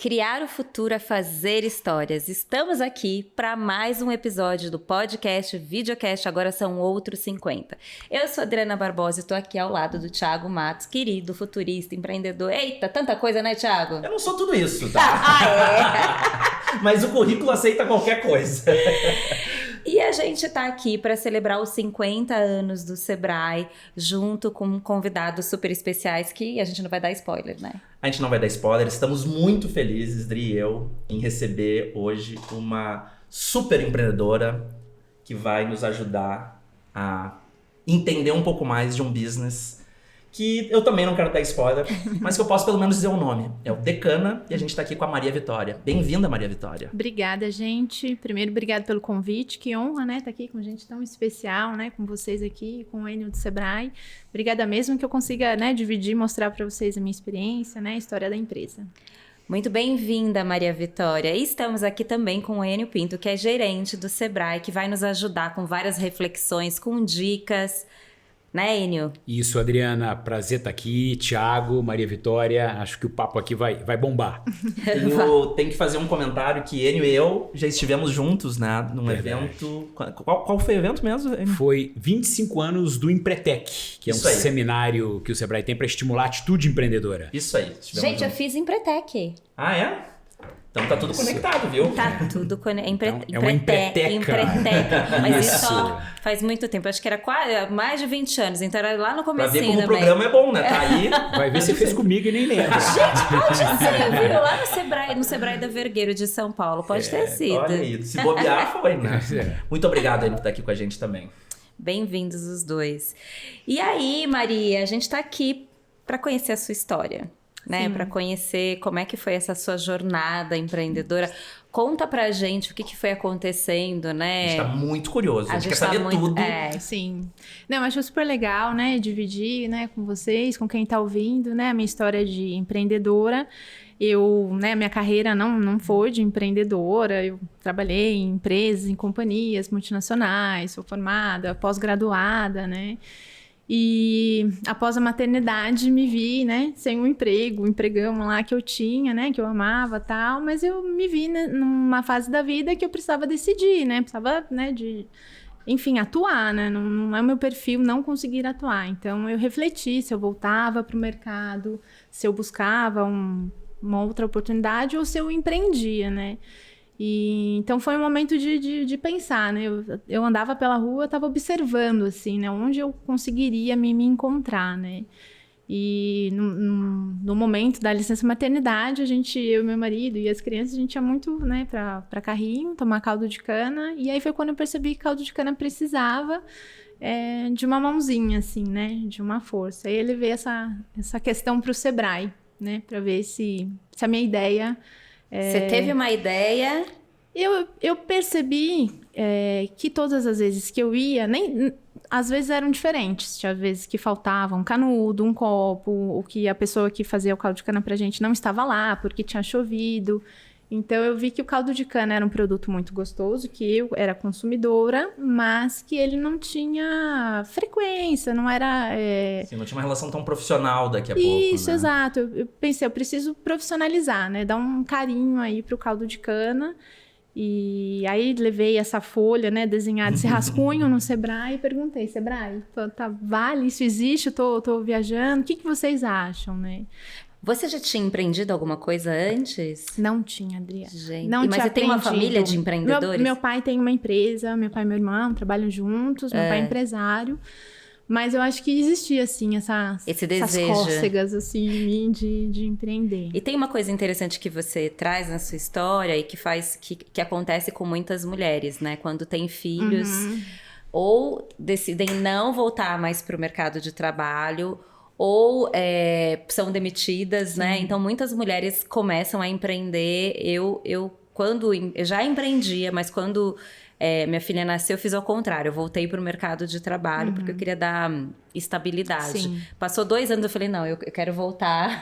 Criar o futuro é fazer histórias. Estamos aqui para mais um episódio do podcast, videocast, agora são outros 50. Eu sou a Adriana Barbosa e estou aqui ao lado do Thiago Matos, querido, futurista, empreendedor. Eita, tanta coisa, né, Thiago? Eu não sou tudo isso, tá? Mas o currículo aceita qualquer coisa. E a gente tá aqui para celebrar os 50 anos do Sebrae, junto com convidados super especiais que a gente não vai dar spoiler, né? A gente não vai dar spoiler, estamos muito felizes, Dri e eu, em receber hoje uma super empreendedora que vai nos ajudar a entender um pouco mais de um business que eu também não quero dar spoiler, mas que eu posso pelo menos dizer o nome. É o Decana e a gente tá aqui com a Maria Vitória. Bem-vinda, Maria Vitória. Obrigada, gente. Primeiro, obrigada pelo convite. Que honra, né? Tá aqui com gente tão especial, né? Com vocês aqui, com o Enio do Sebrae. Obrigada mesmo que eu consiga, né, dividir, mostrar para vocês a minha experiência, né? A história da empresa. Muito bem-vinda, Maria Vitória. E estamos aqui também com o Enio Pinto, que é gerente do Sebrae, que vai nos ajudar com várias reflexões, com dicas. Né, Enio? Isso, Adriana, prazer estar aqui, Thiago, Maria Vitória, acho que o papo aqui vai bombar. Tenho que fazer um comentário que Enio e eu já estivemos juntos, né, num evento. Qual foi o evento mesmo, Enio? Foi 25 anos do Empretec, que é um seminário que o Sebrae tem para estimular a atitude empreendedora. Isso aí. Gente, eu fiz Empretec. Ah, é? Então tá tudo conectado, viu? Tá tudo conectado. É uma empreteca. Mas isso faz muito tempo. Acho que era mais de 20 anos. Então era lá no comecinho também. Pra ver como também. O programa é bom, né? Tá aí. Vai ver se fez comigo e nem lembra. Gente, pode ser, viu? Lá no Sebrae da Vergueiro de São Paulo. Pode ter sido. Olha aí. Se bobear, foi, né? Muito obrigado, Enio, por estar aqui com a gente também. Bem-vindos os dois. E aí, Maria, a gente tá aqui para conhecer a sua história. Né, para conhecer como é que foi essa sua jornada empreendedora. Conta pra gente o que foi acontecendo, né? A gente tá muito curioso, a gente quer saber tudo. Sim. Não, eu acho super legal, né, dividir, né, com vocês, com quem tá ouvindo, né, a minha história de empreendedora. Minha carreira não foi de empreendedora, eu trabalhei em empresas, em companhias multinacionais, sou formada, pós-graduada, né? E após a maternidade me vi, né, sem um emprego, um empregão lá que eu tinha, né, que eu amava e tal, mas eu me vi, né, numa fase da vida que eu precisava decidir, né, precisava, né, enfim, atuar, né, não é o meu perfil não conseguir atuar. Então eu refleti se eu voltava para o mercado, se eu buscava uma outra oportunidade ou se eu empreendia, né. E então foi um momento de pensar, né? Eu andava pela rua, estava observando, assim, né? Onde eu conseguiria me encontrar, né? E no momento da licença maternidade, eu e meu marido e as crianças, a gente ia muito, né, para carrinho, tomar caldo de cana. E aí foi quando eu percebi que caldo de cana precisava de uma mãozinha, assim, né? De uma força. Aí ele veio essa questão para o Sebrae, né? Para ver se a minha ideia... Você teve uma ideia? Eu percebi que todas as vezes que eu ia, às vezes eram diferentes. Tinha vezes que faltava um canudo, um copo, ou que a pessoa que fazia o caldo de cana pra gente não estava lá porque tinha chovido. Então eu vi que o caldo de cana era um produto muito gostoso, que eu era consumidora, mas que ele não tinha frequência, não era... Sim, não tinha uma relação tão profissional daqui a pouco, Isso, né? Exato. Eu pensei, eu preciso profissionalizar, né? Dar um carinho aí pro caldo de cana. E aí levei essa folha, né, desenhada, esse rascunho no Sebrae e perguntei, Sebrae, vale, isso existe? Eu tô viajando, o que vocês acham, né? Você já tinha empreendido alguma coisa antes? Não tinha, Adriana. Gente, não mas você tem uma família de empreendedores? Meu pai tem uma empresa, meu pai e meu irmão trabalham juntos, meu pai é empresário. Mas eu acho que existia, assim, esse desejo. Essas cócegas, assim, em mim de empreender. E tem uma coisa interessante que você traz na sua história e que faz, que acontece com muitas mulheres, né? Quando tem filhos, ou decidem não voltar mais para o mercado de trabalho, ou são demitidas, né? Então, muitas mulheres começam a empreender. Eu já empreendia, mas quando minha filha nasceu, eu fiz ao contrário. Eu voltei para o mercado de trabalho porque eu queria dar estabilidade. Sim. Passou 2 anos, eu falei, não, eu quero voltar.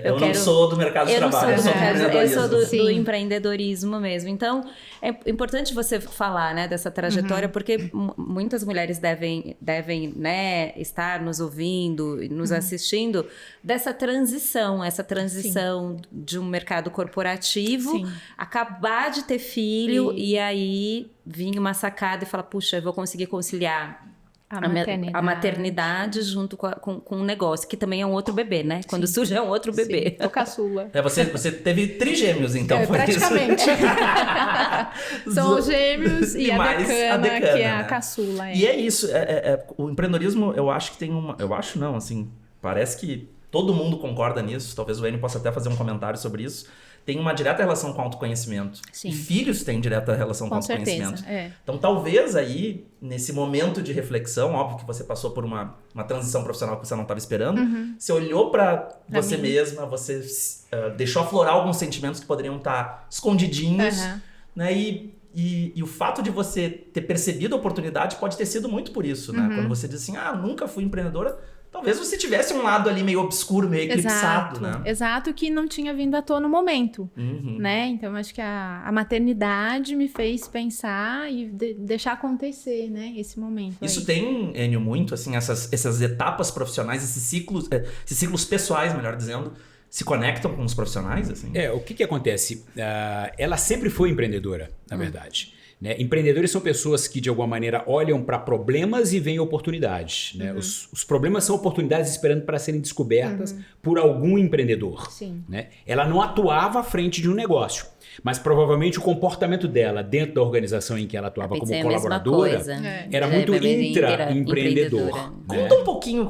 Eu não sou do mercado de trabalho, eu sou do empreendedorismo mesmo. Então, é importante você falar, né, dessa trajetória, porque muitas mulheres devem né, estar nos ouvindo, nos assistindo, dessa transição, de um mercado corporativo, acabar de ter filho e aí vir uma sacada e falar, puxa, eu vou conseguir conciliar a maternidade junto com o negócio, que também é um outro bebê, né? Quando surge é um outro bebê. O caçula. Você teve trigêmeos, então, foi praticamente. Isso? São os gêmeos e a decana, que é a caçula. E é isso. O empreendedorismo, eu acho que tem uma... Eu acho não, assim, parece que todo mundo concorda nisso. Talvez o Enio possa até fazer um comentário sobre isso. Tem uma direta relação com o autoconhecimento. Sim. E filhos têm direta relação com o autoconhecimento. Então, talvez aí, nesse momento de reflexão, óbvio que você passou por uma transição profissional que você não estava esperando, você olhou para você mesma, você deixou aflorar alguns sentimentos que poderiam estar escondidinhos, né? E o fato de você ter percebido a oportunidade pode ter sido muito por isso, né? Quando você diz assim, nunca fui empreendedora... Talvez você tivesse um lado ali meio obscuro, meio eclipsado, né? Exato, que não tinha vindo à tona no momento, né? Então, acho que a maternidade me fez pensar e deixar acontecer, né? Esse momento. Isso tem, Enio, muito, assim, essas etapas profissionais, esses ciclos pessoais, melhor dizendo, se conectam com os profissionais, assim? O que acontece? Ela sempre foi empreendedora, na verdade. Né? Empreendedores são pessoas que, de alguma maneira, olham para problemas e veem oportunidades. Né? Os problemas são oportunidades esperando para serem descobertas por algum empreendedor. Né? Ela não atuava à frente de um negócio, mas provavelmente o comportamento dela dentro da organização em que ela atuava como colaboradora era muito intraempreendedor. Né? Conta um pouquinho,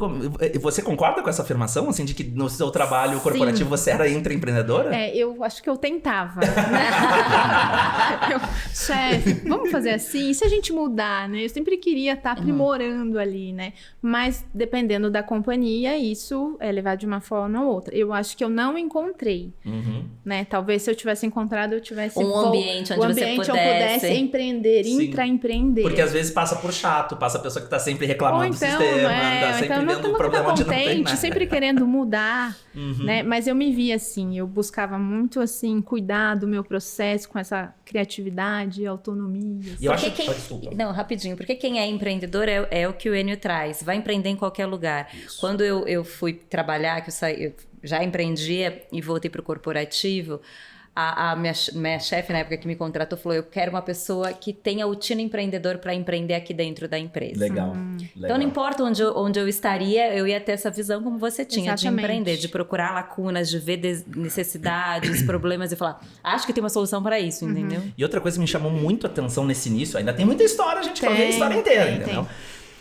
você concorda com essa afirmação, assim, de que no seu trabalho corporativo você era intraempreendedora? Eu acho que eu tentava. Chefe, vamos fazer assim? E se a gente mudar, né? Eu sempre queria estar aprimorando ali, né? Mas dependendo da companhia, isso é levado de uma forma ou outra. Eu acho que eu não encontrei, né? Talvez se eu tivesse encontrado, eu tivesse um ambiente onde você pudesse empreender, intraempreender. Porque às vezes passa por chato, passa a pessoa que tá sempre reclamando do sistema, tá sempre vendo o problema onde não tem nada. Sempre querendo mudar, né? Mas eu me via assim, eu buscava muito assim, cuidar do meu processo com essa criatividade, autonomia. E eu acho Não, rapidinho, porque quem é empreendedor é o que o Enio traz, vai empreender em qualquer lugar. Isso. Quando eu fui trabalhar, eu já empreendia e voltei pro corporativo, a minha chefe, na época que me contratou, falou, eu quero uma pessoa que tenha o tino empreendedor para empreender aqui dentro da empresa. Legal. Então, não importa onde eu estaria, eu ia ter essa visão como você tinha, de empreender, de procurar lacunas, de ver necessidades, problemas e falar, acho que tem uma solução para isso, entendeu? E outra coisa que me chamou muito a atenção nesse início, ainda tem muita história, a gente pode ver a história inteira, entendeu?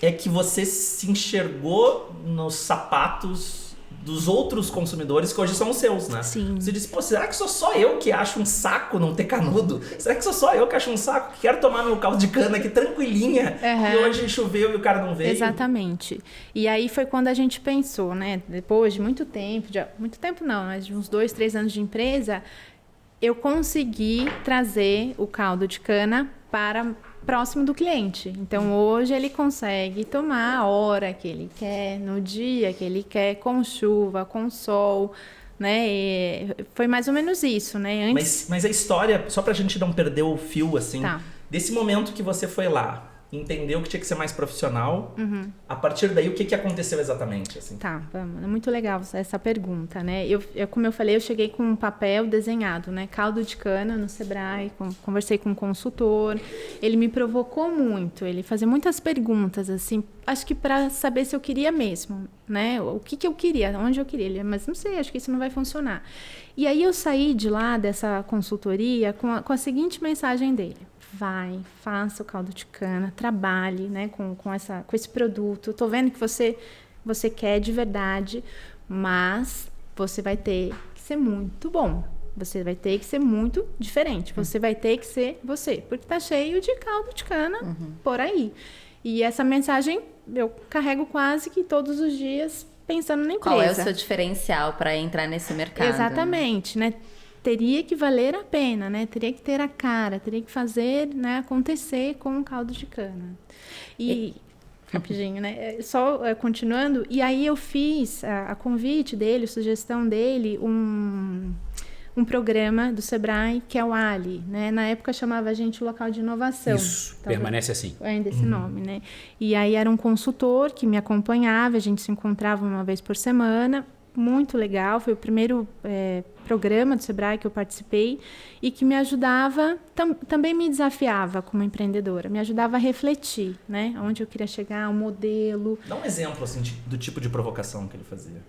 É que você se enxergou nos sapatos dos outros consumidores que hoje são os seus, né? Sim. Você disse, será que sou só eu que acho um saco não ter canudo? Será que sou só eu que acho um saco que quero tomar meu caldo de cana aqui tranquilinha e hoje choveu e o cara não veio? Exatamente. E aí foi quando a gente pensou, né? Depois de muito tempo não, mas de uns 2, 3 anos de empresa, eu consegui trazer o caldo de cana para próximo do cliente. Então, hoje ele consegue tomar a hora que ele quer, no dia que ele quer, com chuva, com sol, né? E foi mais ou menos isso, né? Mas a história, só pra gente não perder o fio, assim, desse momento que você foi lá, entendeu que tinha que ser mais profissional, a partir daí, o que aconteceu exatamente? Assim? Vamos. É muito legal essa pergunta, né? Como eu falei, eu cheguei com um papel desenhado, né? Caldo de cana no Sebrae, conversei com um consultor, ele me provocou muito, ele fazia muitas perguntas, assim, acho que para saber se eu queria mesmo, né? O que eu queria, onde eu queria, mas não sei, acho que isso não vai funcionar. E aí eu saí de lá, dessa consultoria, com a seguinte mensagem dele: vai, faça o caldo de cana, trabalhe, né, com esse produto. Tô vendo que você quer de verdade, mas você vai ter que ser muito bom. Você vai ter que ser muito diferente. Você vai ter que ser você, porque tá cheio de caldo de cana por aí. E essa mensagem eu carrego quase que todos os dias pensando na empresa. Qual é o seu diferencial para entrar nesse mercado? Exatamente, né? teria que valer a pena, né? Teria que ter a cara, teria que fazer, né, acontecer com o caldo de cana. E rapidinho, né? Só continuando, e aí eu fiz a convite dele, sugestão dele, um programa do Sebrae, que é o Ali, né? Na época chamava a gente o local de inovação. Isso, permanece assim. Ainda esse nome, né? E aí era um consultor que me acompanhava, a gente se encontrava uma vez por semana, muito legal, foi o primeiro programa do Sebrae que eu participei e que me ajudava, também me desafiava como empreendedora, me ajudava a refletir, né? Onde eu queria chegar, o modelo. Dá um exemplo, assim, do tipo de provocação que ele fazia.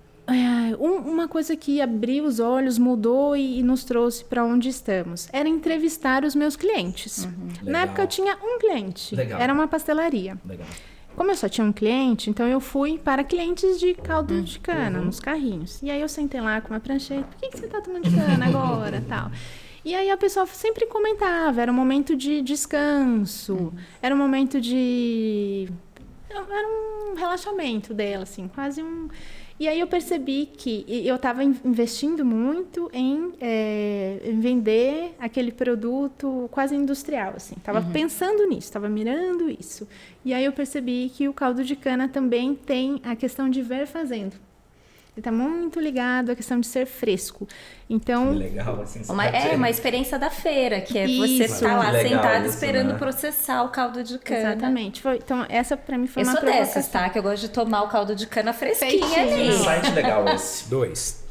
Uma coisa que abriu os olhos, mudou e nos trouxe para onde estamos. Era entrevistar os meus clientes. Na época eu tinha um cliente. Legal. Era uma pastelaria. Legal. Como eu só tinha um cliente, então eu fui para clientes de caldo de cana, nos carrinhos. E aí eu sentei lá com uma prancheta. Por que você tá tomando de cana agora? Tal. E aí a pessoa sempre comentava. Era um momento de descanso. Era um momento de... Era um relaxamento dela, assim. Quase um... E aí eu percebi que eu estava investindo muito em vender aquele produto quase industrial, assim. Estava pensando nisso, estava mirando isso. E aí eu percebi que o caldo de cana também tem a questão de ver fazendo. Ele está muito ligado à questão de ser fresco. Então, que legal, assim. Uma experiência da feira, que é você estar lá sentado esperando processar o caldo de cana. Exatamente. Então, essa pra mim foi uma provocação. Eu sou dessas, tá? Que eu gosto de tomar o caldo de cana fresquinho ali. Insight legal esse. 2.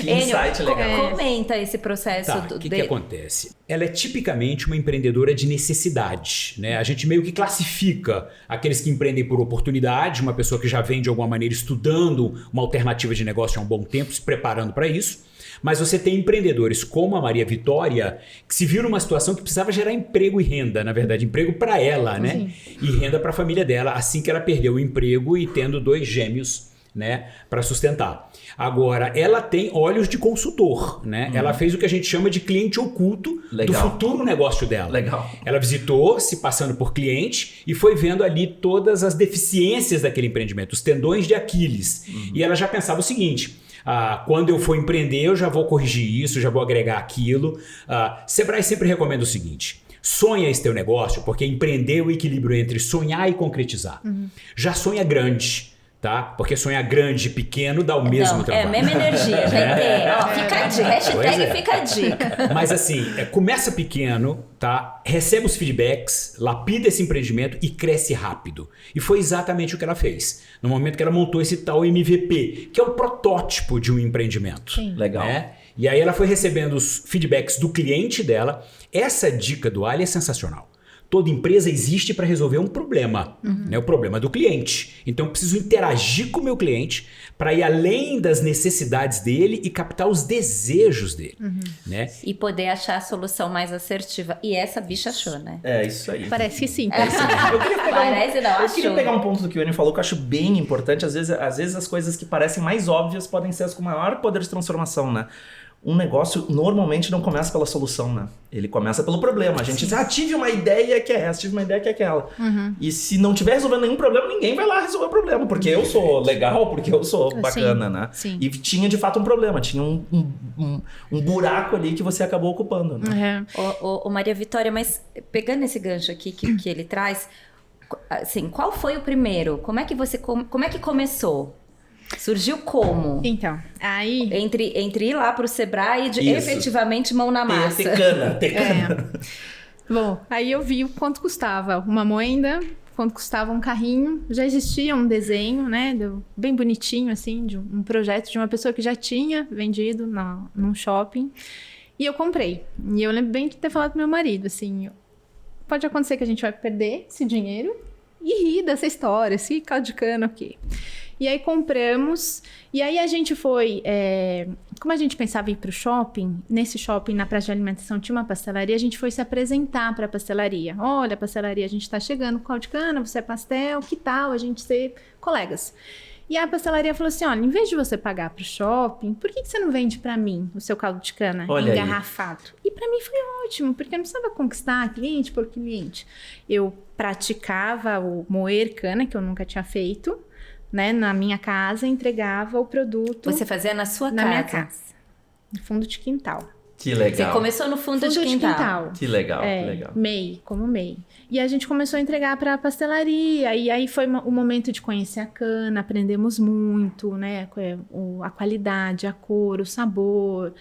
Que insight legal. Comenta esse processo. O que acontece? Ela é tipicamente uma empreendedora de necessidade, né? A gente meio que classifica aqueles que empreendem por oportunidade, uma pessoa que já vem de alguma maneira estudando uma alternativa de negócio há um bom tempo, se preparando para isso. Mas você tem empreendedores como a Maria Vitória, que se viu numa situação que precisava gerar emprego e renda, na verdade, emprego para ela, né? E renda para a família dela, assim que ela perdeu o emprego e tendo 2 gêmeos, né, para sustentar. Agora, ela tem olhos de consultor, né? Ela fez o que a gente chama de cliente oculto do futuro negócio dela. Legal. Ela visitou, se passando por cliente, e foi vendo ali todas as deficiências daquele empreendimento, os tendões de Aquiles. E ela já pensava o seguinte: quando eu for empreender, eu já vou corrigir isso, já vou agregar aquilo. Sebrae sempre recomenda o seguinte: sonha esse teu negócio, porque empreender é o equilíbrio entre sonhar e concretizar. Já sonha grande. Tá? Porque sonhar grande e pequeno dá o mesmo trabalho. É a mesma energia, já entendo. Fica a dica, hashtag fica a dica. Mas assim, começa pequeno, tá? Recebe os feedbacks, lapida esse empreendimento e cresce rápido. E foi exatamente o que ela fez. No momento que ela montou esse tal MVP, que é o protótipo de um empreendimento. Sim. Legal. Né? E aí ela foi recebendo os feedbacks do cliente dela. Essa dica do Ali é sensacional. Toda empresa existe para resolver um problema, né? O problema do cliente. Então eu preciso interagir com o meu cliente para ir além das necessidades dele e captar os desejos dele. Né? E poder achar a solução mais assertiva. E essa bicha achou, né? É isso aí. Parece que sim. Eu queria pegar eu queria pegar um ponto do que o Anny falou que eu acho bem importante. Às vezes as coisas que parecem mais óbvias podem ser as com maior poder de transformação, né? Um negócio normalmente não começa pela solução, né? Ele começa pelo problema. A gente diz, tive uma ideia que é essa, tive uma ideia que é aquela. E se não tiver resolvendo nenhum problema, ninguém vai lá resolver o problema. Porque eu sou legal, porque eu sou bacana, né? Sim. E tinha de fato um problema. Tinha um buraco ali que você acabou ocupando, né? Ô Maria Vitória, mas pegando esse gancho aqui que ele traz, assim, qual foi o primeiro? Como é que começou? Surgiu como? Então, aí... Entre ir lá pro Sebrae e efetivamente mão na massa. Ter cana. Bom, aí eu vi o quanto custava uma moenda, quanto custava um carrinho. Já existia um desenho, né, bem bonitinho, assim, de um projeto de uma pessoa que já tinha vendido num shopping. E eu comprei. E eu lembro bem de ter falado pro meu marido, assim, pode acontecer que a gente vai perder esse dinheiro e rir dessa história, esse caldo de cana, ok. E aí compramos, e aí a gente foi, como a gente pensava em ir para o shopping, nesse shopping, na praça de alimentação, tinha uma pastelaria, a gente foi se apresentar para a pastelaria. Olha, pastelaria, a gente está chegando com caldo de cana, você é pastel, que tal a gente ser colegas? E a pastelaria falou assim, olha, em vez de você pagar para o shopping, por que você não vende para mim o seu caldo de cana engarrafado? E para mim foi ótimo, porque eu não precisava conquistar cliente por cliente. Eu praticava o moer cana, que eu nunca tinha feito, né, na minha casa, entregava o produto. Você fazia na sua casa? Na minha casa. fundo de quintal. Que legal. Você começou no fundo de quintal. Que legal, É, que legal. MEI, como MEI. E a gente começou a entregar para a pastelaria, e aí foi o momento de conhecer a cana, aprendemos muito, né? A qualidade, a cor, o sabor,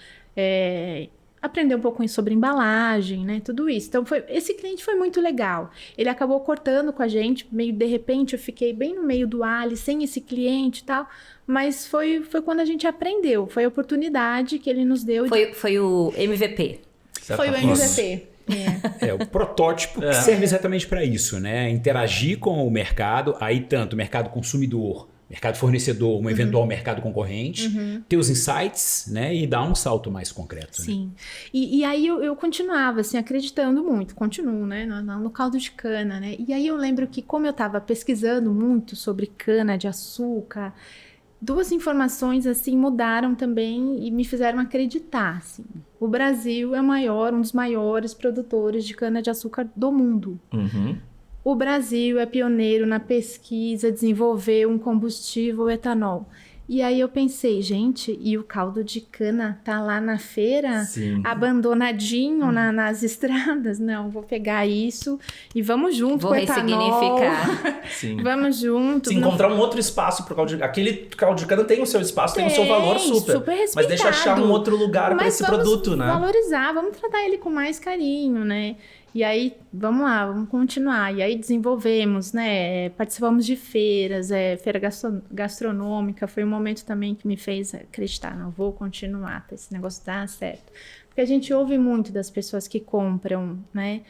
aprender um pouco sobre embalagem, né? Tudo isso. Então, esse cliente foi muito legal. Ele acabou cortando com a gente, meio de repente eu fiquei bem no meio do Ali, sem esse cliente e tal, mas foi quando a gente aprendeu, foi a oportunidade que ele nos deu. Foi o MVP. Foi o MVP. O protótipo que serve exatamente para isso, né? Interagir com o mercado, aí tanto o mercado consumidor, mercado fornecedor, um eventual mercado concorrente, ter os insights, né? E dar um salto mais concreto. Sim. Né? E aí eu continuava, assim, acreditando muito, continuo, né? No caldo de cana, né? E aí eu lembro que como eu estava pesquisando muito sobre cana de açúcar, duas informações, assim, mudaram também e me fizeram acreditar, assim. O Brasil é um dos maiores produtores de cana-de-açúcar do mundo. O Brasil é pioneiro na pesquisa, desenvolver um combustível etanol. E aí eu pensei, gente, e o caldo de cana tá lá na feira, abandonadinho nas estradas? Não, vou pegar isso e vamos junto com o etanol. Ressignificar. Sim. Vamos junto. Se encontrar um outro espaço pro caldo de cana. Aquele caldo de cana tem o seu espaço, tem o seu valor super respeitado. Mas deixa achar um outro lugar para esse produto, né? Valorizar, vamos tratar ele com mais carinho, né? E aí, vamos lá, vamos continuar. E aí desenvolvemos, né? Participamos de feiras, feira gastronômica. Foi um momento também que me fez acreditar, não, vou continuar, esse negócio dá certo. Porque a gente ouve muito das pessoas que compram, né?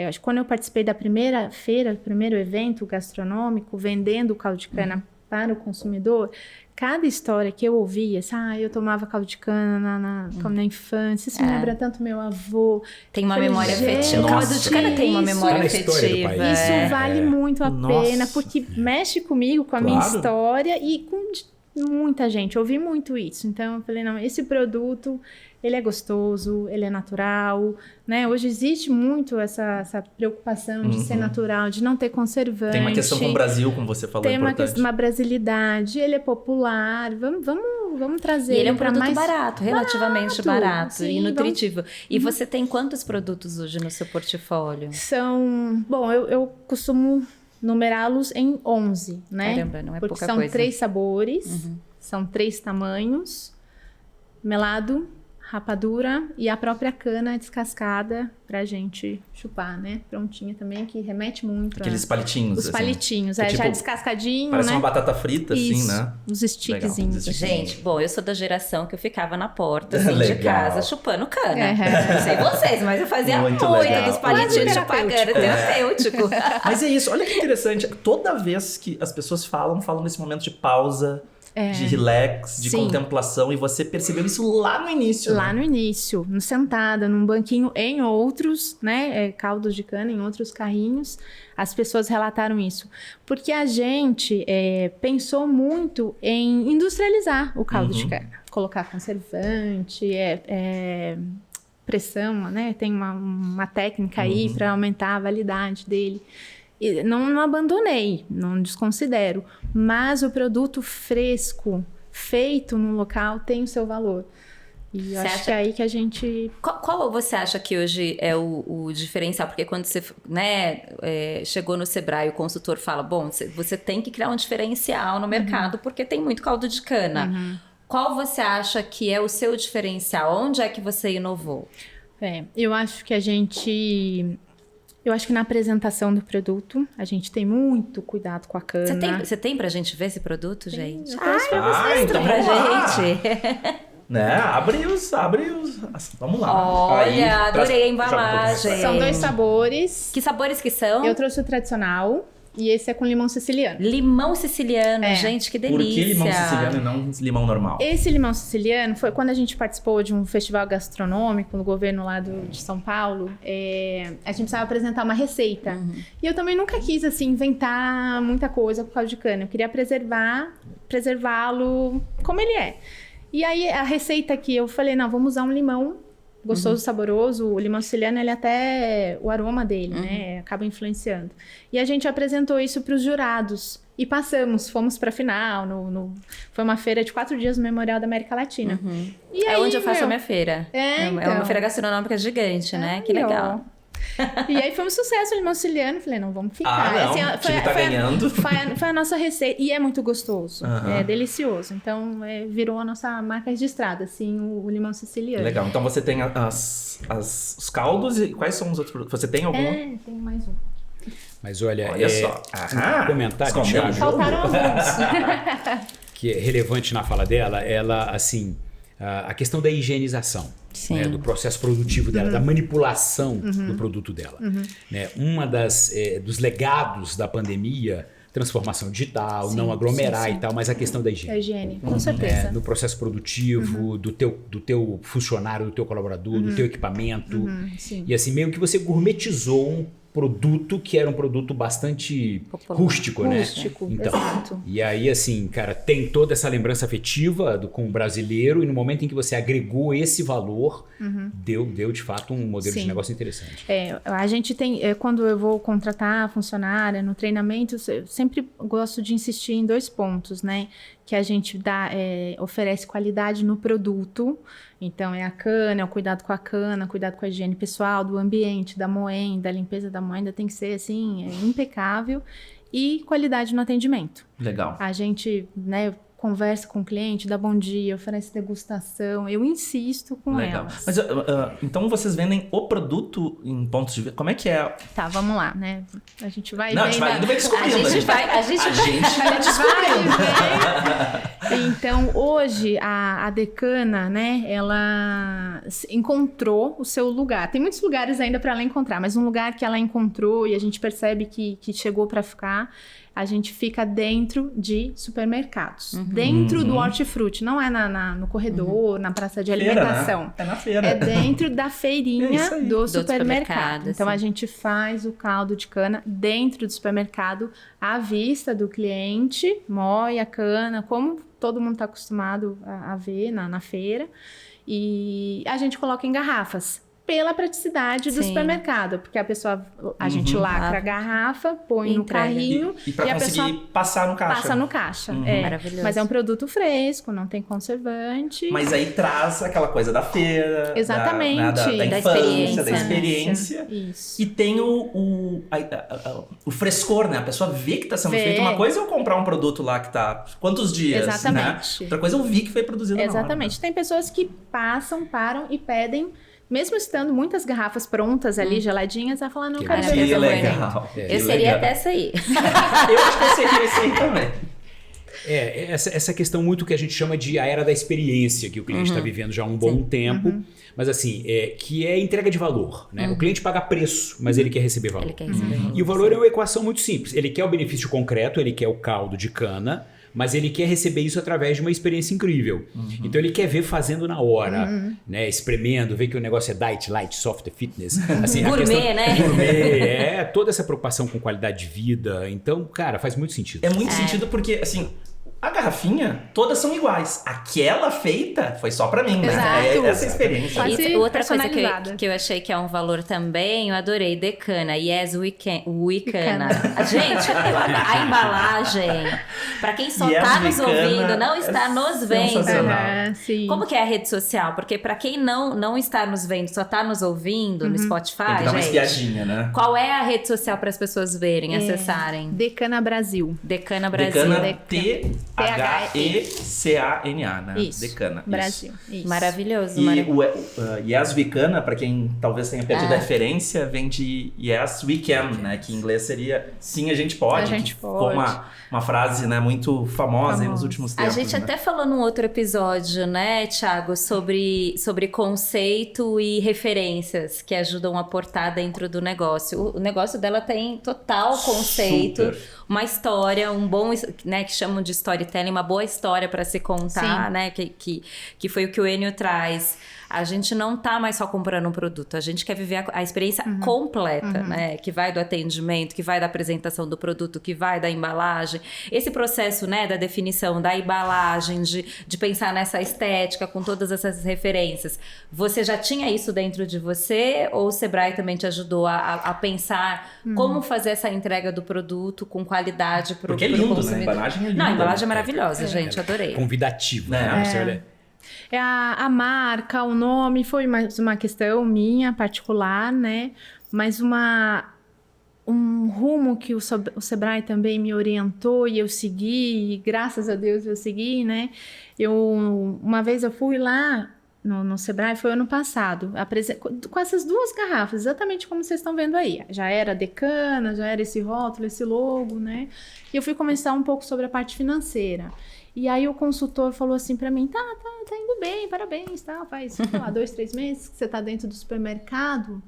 Acho que quando eu participei da primeira feira, primeiro evento gastronômico, vendendo o caldo de cana para o consumidor, cada história que eu ouvia, eu tomava caldo de cana na infância, isso me lembra tanto meu avô. Tem uma memória afetiva. O caldo de cana tem uma memória afetiva. Isso vale muito a pena, porque mexe comigo, com a minha história e com muita gente. Eu ouvi muito isso. Então, eu falei, não, esse produto, ele é gostoso, ele é natural, né? Hoje existe muito essa preocupação de ser natural, de não ter conservante. Tem uma questão com o Brasil, como você falou, tem importante. uma brasilidade, ele é popular, vamos trazer ele é um pra produto mais barato, relativamente barato sim, e nutritivo. E você tem quantos produtos hoje no seu portfólio? Bom, eu costumo numerá-los em 11, né? Caramba, não é porque pouca são coisa. 3 sabores, são 3 tamanhos, melado, rapadura e a própria cana descascada pra gente chupar, né? Prontinha também, que remete muito Aqueles palitinhos, os palitinhos, tipo, já descascadinho, parece né? uma batata frita, Isso, assim, né? Os stickzinhos. Gente, bom, eu sou da geração que eu ficava na porta, assim, de Legal. casa, chupando cana. Não sei vocês, mas eu fazia muito legal. dos palitinhos de chupar cana, terapêutico. Mas é isso, olha que interessante. Toda vez que as pessoas falam nesse momento de pausa, de relax, de contemplação, e você percebeu isso lá no início. Lá no início, sentada num banquinho em outros, né, caldos de cana, em outros carrinhos, as pessoas relataram isso. Porque a gente pensou muito em industrializar o caldo de cana. Colocar conservante, pressão, né, tem uma técnica aí para aumentar a validade dele. Não abandonei, não desconsidero, mas o produto fresco, feito no local, tem o seu valor. E eu acho que é aí que a gente... Qual você acha que hoje é o diferencial? Porque quando você chegou no Sebrae, o consultor fala, bom, você tem que criar um diferencial no mercado, porque tem muito caldo de cana. Qual você acha que é o seu diferencial? Onde é que você inovou? Eu acho que Eu acho que na apresentação do produto, a gente tem muito cuidado com a cana. Você tem pra gente ver esse produto, gente? Eu trouxe pra vocês. Então pra vamos gente. Né? Abre os... Vamos lá. Olha, adorei a embalagem. São 2 sabores. Que sabores que são? Eu trouxe o tradicional e esse é com limão siciliano. Limão siciliano, gente, que delícia. Por que limão siciliano e não limão normal? Esse limão siciliano foi quando a gente participou de um festival gastronômico no governo lá de São Paulo. A gente precisava apresentar uma receita. E eu também nunca quis, assim, inventar muita coisa com caldo de cana. Eu queria preservá-lo como ele é. E aí, a receita aqui, eu falei, não, vamos usar um limão gostoso, saboroso, o limão siciliano, ele até, o aroma dele, né, acaba influenciando. E a gente apresentou isso para os jurados. E fomos pra final, foi uma feira de 4 dias no Memorial da América Latina. E é aí, onde eu faço a minha feira. É então. uma feira gastronômica gigante, né? Que legal. E aí foi um sucesso o limão siciliano. Falei, não, vamos ficar. Não, o time tá ganhando. Foi a nossa receita. E é muito gostoso. É delicioso. Então, virou a nossa marca registrada, assim, o limão siciliano. Legal. Então você tem os caldos e quais são os outros produtos? Você tem algum? Tem mais um. Mas olha, só. um comentário, Thiago, Faltaram alguns. que é relevante na fala dela, ela, assim, a questão da higienização, né, do processo produtivo dela, da manipulação do produto dela. Né? Dos legados da pandemia, transformação digital, não aglomerar e tal, mas a questão da higiene. Da higiene, com certeza. No processo produtivo, do teu funcionário, do teu colaborador, do teu equipamento. E assim, meio que você gourmetizou um produto que era um produto bastante rústico, né? Rústico, então, exato. E aí, assim, cara, tem toda essa lembrança afetiva com o brasileiro e no momento em que você agregou esse valor, deu de fato um modelo de negócio interessante. A gente tem, quando eu vou contratar a funcionária no treinamento, eu sempre gosto de insistir em 2 pontos, né? Que a gente oferece qualidade no produto. Então, é a cana, é o cuidado com a cana, cuidado com a higiene pessoal, do ambiente, da moenda, a limpeza da moenda tem que ser, assim, impecável. E qualidade no atendimento. Legal. A gente, né, conversa com o cliente, dá bom dia, oferece degustação. Eu insisto com elas. Mas, então, vocês vendem o produto em pontos de venda? Como é que é? Tá, vamos lá, né? A gente vai Não, a gente vai descobrindo. A gente vai descobrindo. Então, hoje, a Decana, né, ela encontrou o seu lugar. Tem muitos lugares ainda para ela encontrar, mas um lugar que ela encontrou e a gente percebe que chegou para ficar, a gente fica dentro de supermercados. Dentro do hortifruti, não é no corredor, na praça de alimentação. Né? É na feira. É dentro da feirinha do supermercado. Então, a gente faz o caldo de cana dentro do supermercado, à vista do cliente, moe a cana, como todo mundo está acostumado a ver na feira. E a gente coloca em garrafas. Pela praticidade do supermercado, porque a gente lacra a garrafa, põe no carrinho e para conseguir passar no caixa. Passa no caixa. Maravilhoso. Mas é um produto fresco, não tem conservante. Mas aí traz aquela coisa da feira, exatamente, da infância, da experiência. Isso. E tem o frescor, né? A pessoa vê que está sendo feito uma coisa ou comprar um produto lá que tá quantos dias, exatamente. Né? Outra coisa eu vi que foi produzido exatamente. na hora, né? Tem pessoas que param e pedem. Mesmo estando muitas garrafas prontas ali, geladinhas, ela fala, não, quero ver essa legal. Eu seria até essa aí. Eu acho que eu seria esse aí também. Essa questão muito que a gente chama de a era da experiência, que o cliente está vivendo já há um bom tempo, mas assim, que é entrega de valor, né? O cliente paga preço, mas ele quer receber valor. Ele quer receber valor. E o valor é uma equação muito simples. Ele quer o benefício concreto, ele quer o caldo de cana, mas ele quer receber isso através de uma experiência incrível. Então ele quer ver fazendo na hora, né? Espremendo, ver que o negócio é diet, light, soft, fitness. Assim, gourmet, né? Gourmet, toda essa preocupação com qualidade de vida. Então, cara, faz muito sentido. É muito sentido porque, assim, a garrafinha, todas são iguais. Aquela feita foi só pra mim, né? Exato. Essa experiência. E outra coisa que eu achei que é um valor também, eu adorei, Decana, yes, we cana. Gente, a embalagem, pra quem só tá nos ouvindo, não está nos vendo. Como que é a rede social? Porque pra quem não está nos vendo, só tá nos ouvindo no Spotify, tem que dar uma gente, espiadinha, né? qual é a rede social para as pessoas verem, acessarem? Decana Brasil. Decana Brasil. Decana T-H-E-C-A-N-A, né? Isso. Decana. Brasil. Isso. Maravilhoso. E o Yes We Can, pra quem talvez tenha perdido a referência, vem de Yes We Can, né? Que em inglês seria Sim, a gente pode. A gente pode. Ficou uma frase, né, muito famosa aí nos últimos tempos. A gente né? até falou num outro episódio, né, Thiago, sobre conceito e referências que ajudam a portar dentro do negócio. O negócio dela tem total conceito, Super. uma história, um bom, né, que chamam de storytelling, uma boa história para se contar, né, que foi o que o Enio traz. a gente não tá mais só comprando um produto, a gente quer viver a experiência completa, né? Que vai do atendimento, que vai da apresentação do produto, que vai da embalagem. Esse processo, né, da definição da embalagem, de pensar nessa estética com todas essas referências. Você já tinha isso dentro de você ou o Sebrae também te ajudou a pensar como fazer essa entrega do produto com qualidade pro Porque é lindo, consumidor? né? A embalagem é linda. Não, a embalagem é maravilhosa, gente, adorei. Convidativo, É. né? Você olha... A marca, o nome foi mais uma questão minha particular, né? Mas um rumo que o Sebrae também me orientou e eu segui, e graças a Deus eu segui, né? Uma vez eu fui lá no Sebrae, foi ano passado, com essas 2 garrafas, exatamente como vocês estão vendo aí. Já era Decana, já era esse rótulo, esse logo, né? E eu fui conversar um pouco sobre a parte financeira. E aí o consultor falou assim pra mim, tá indo bem, parabéns, tá? Faz, sei lá, 2, 3 meses que você tá dentro do supermercado,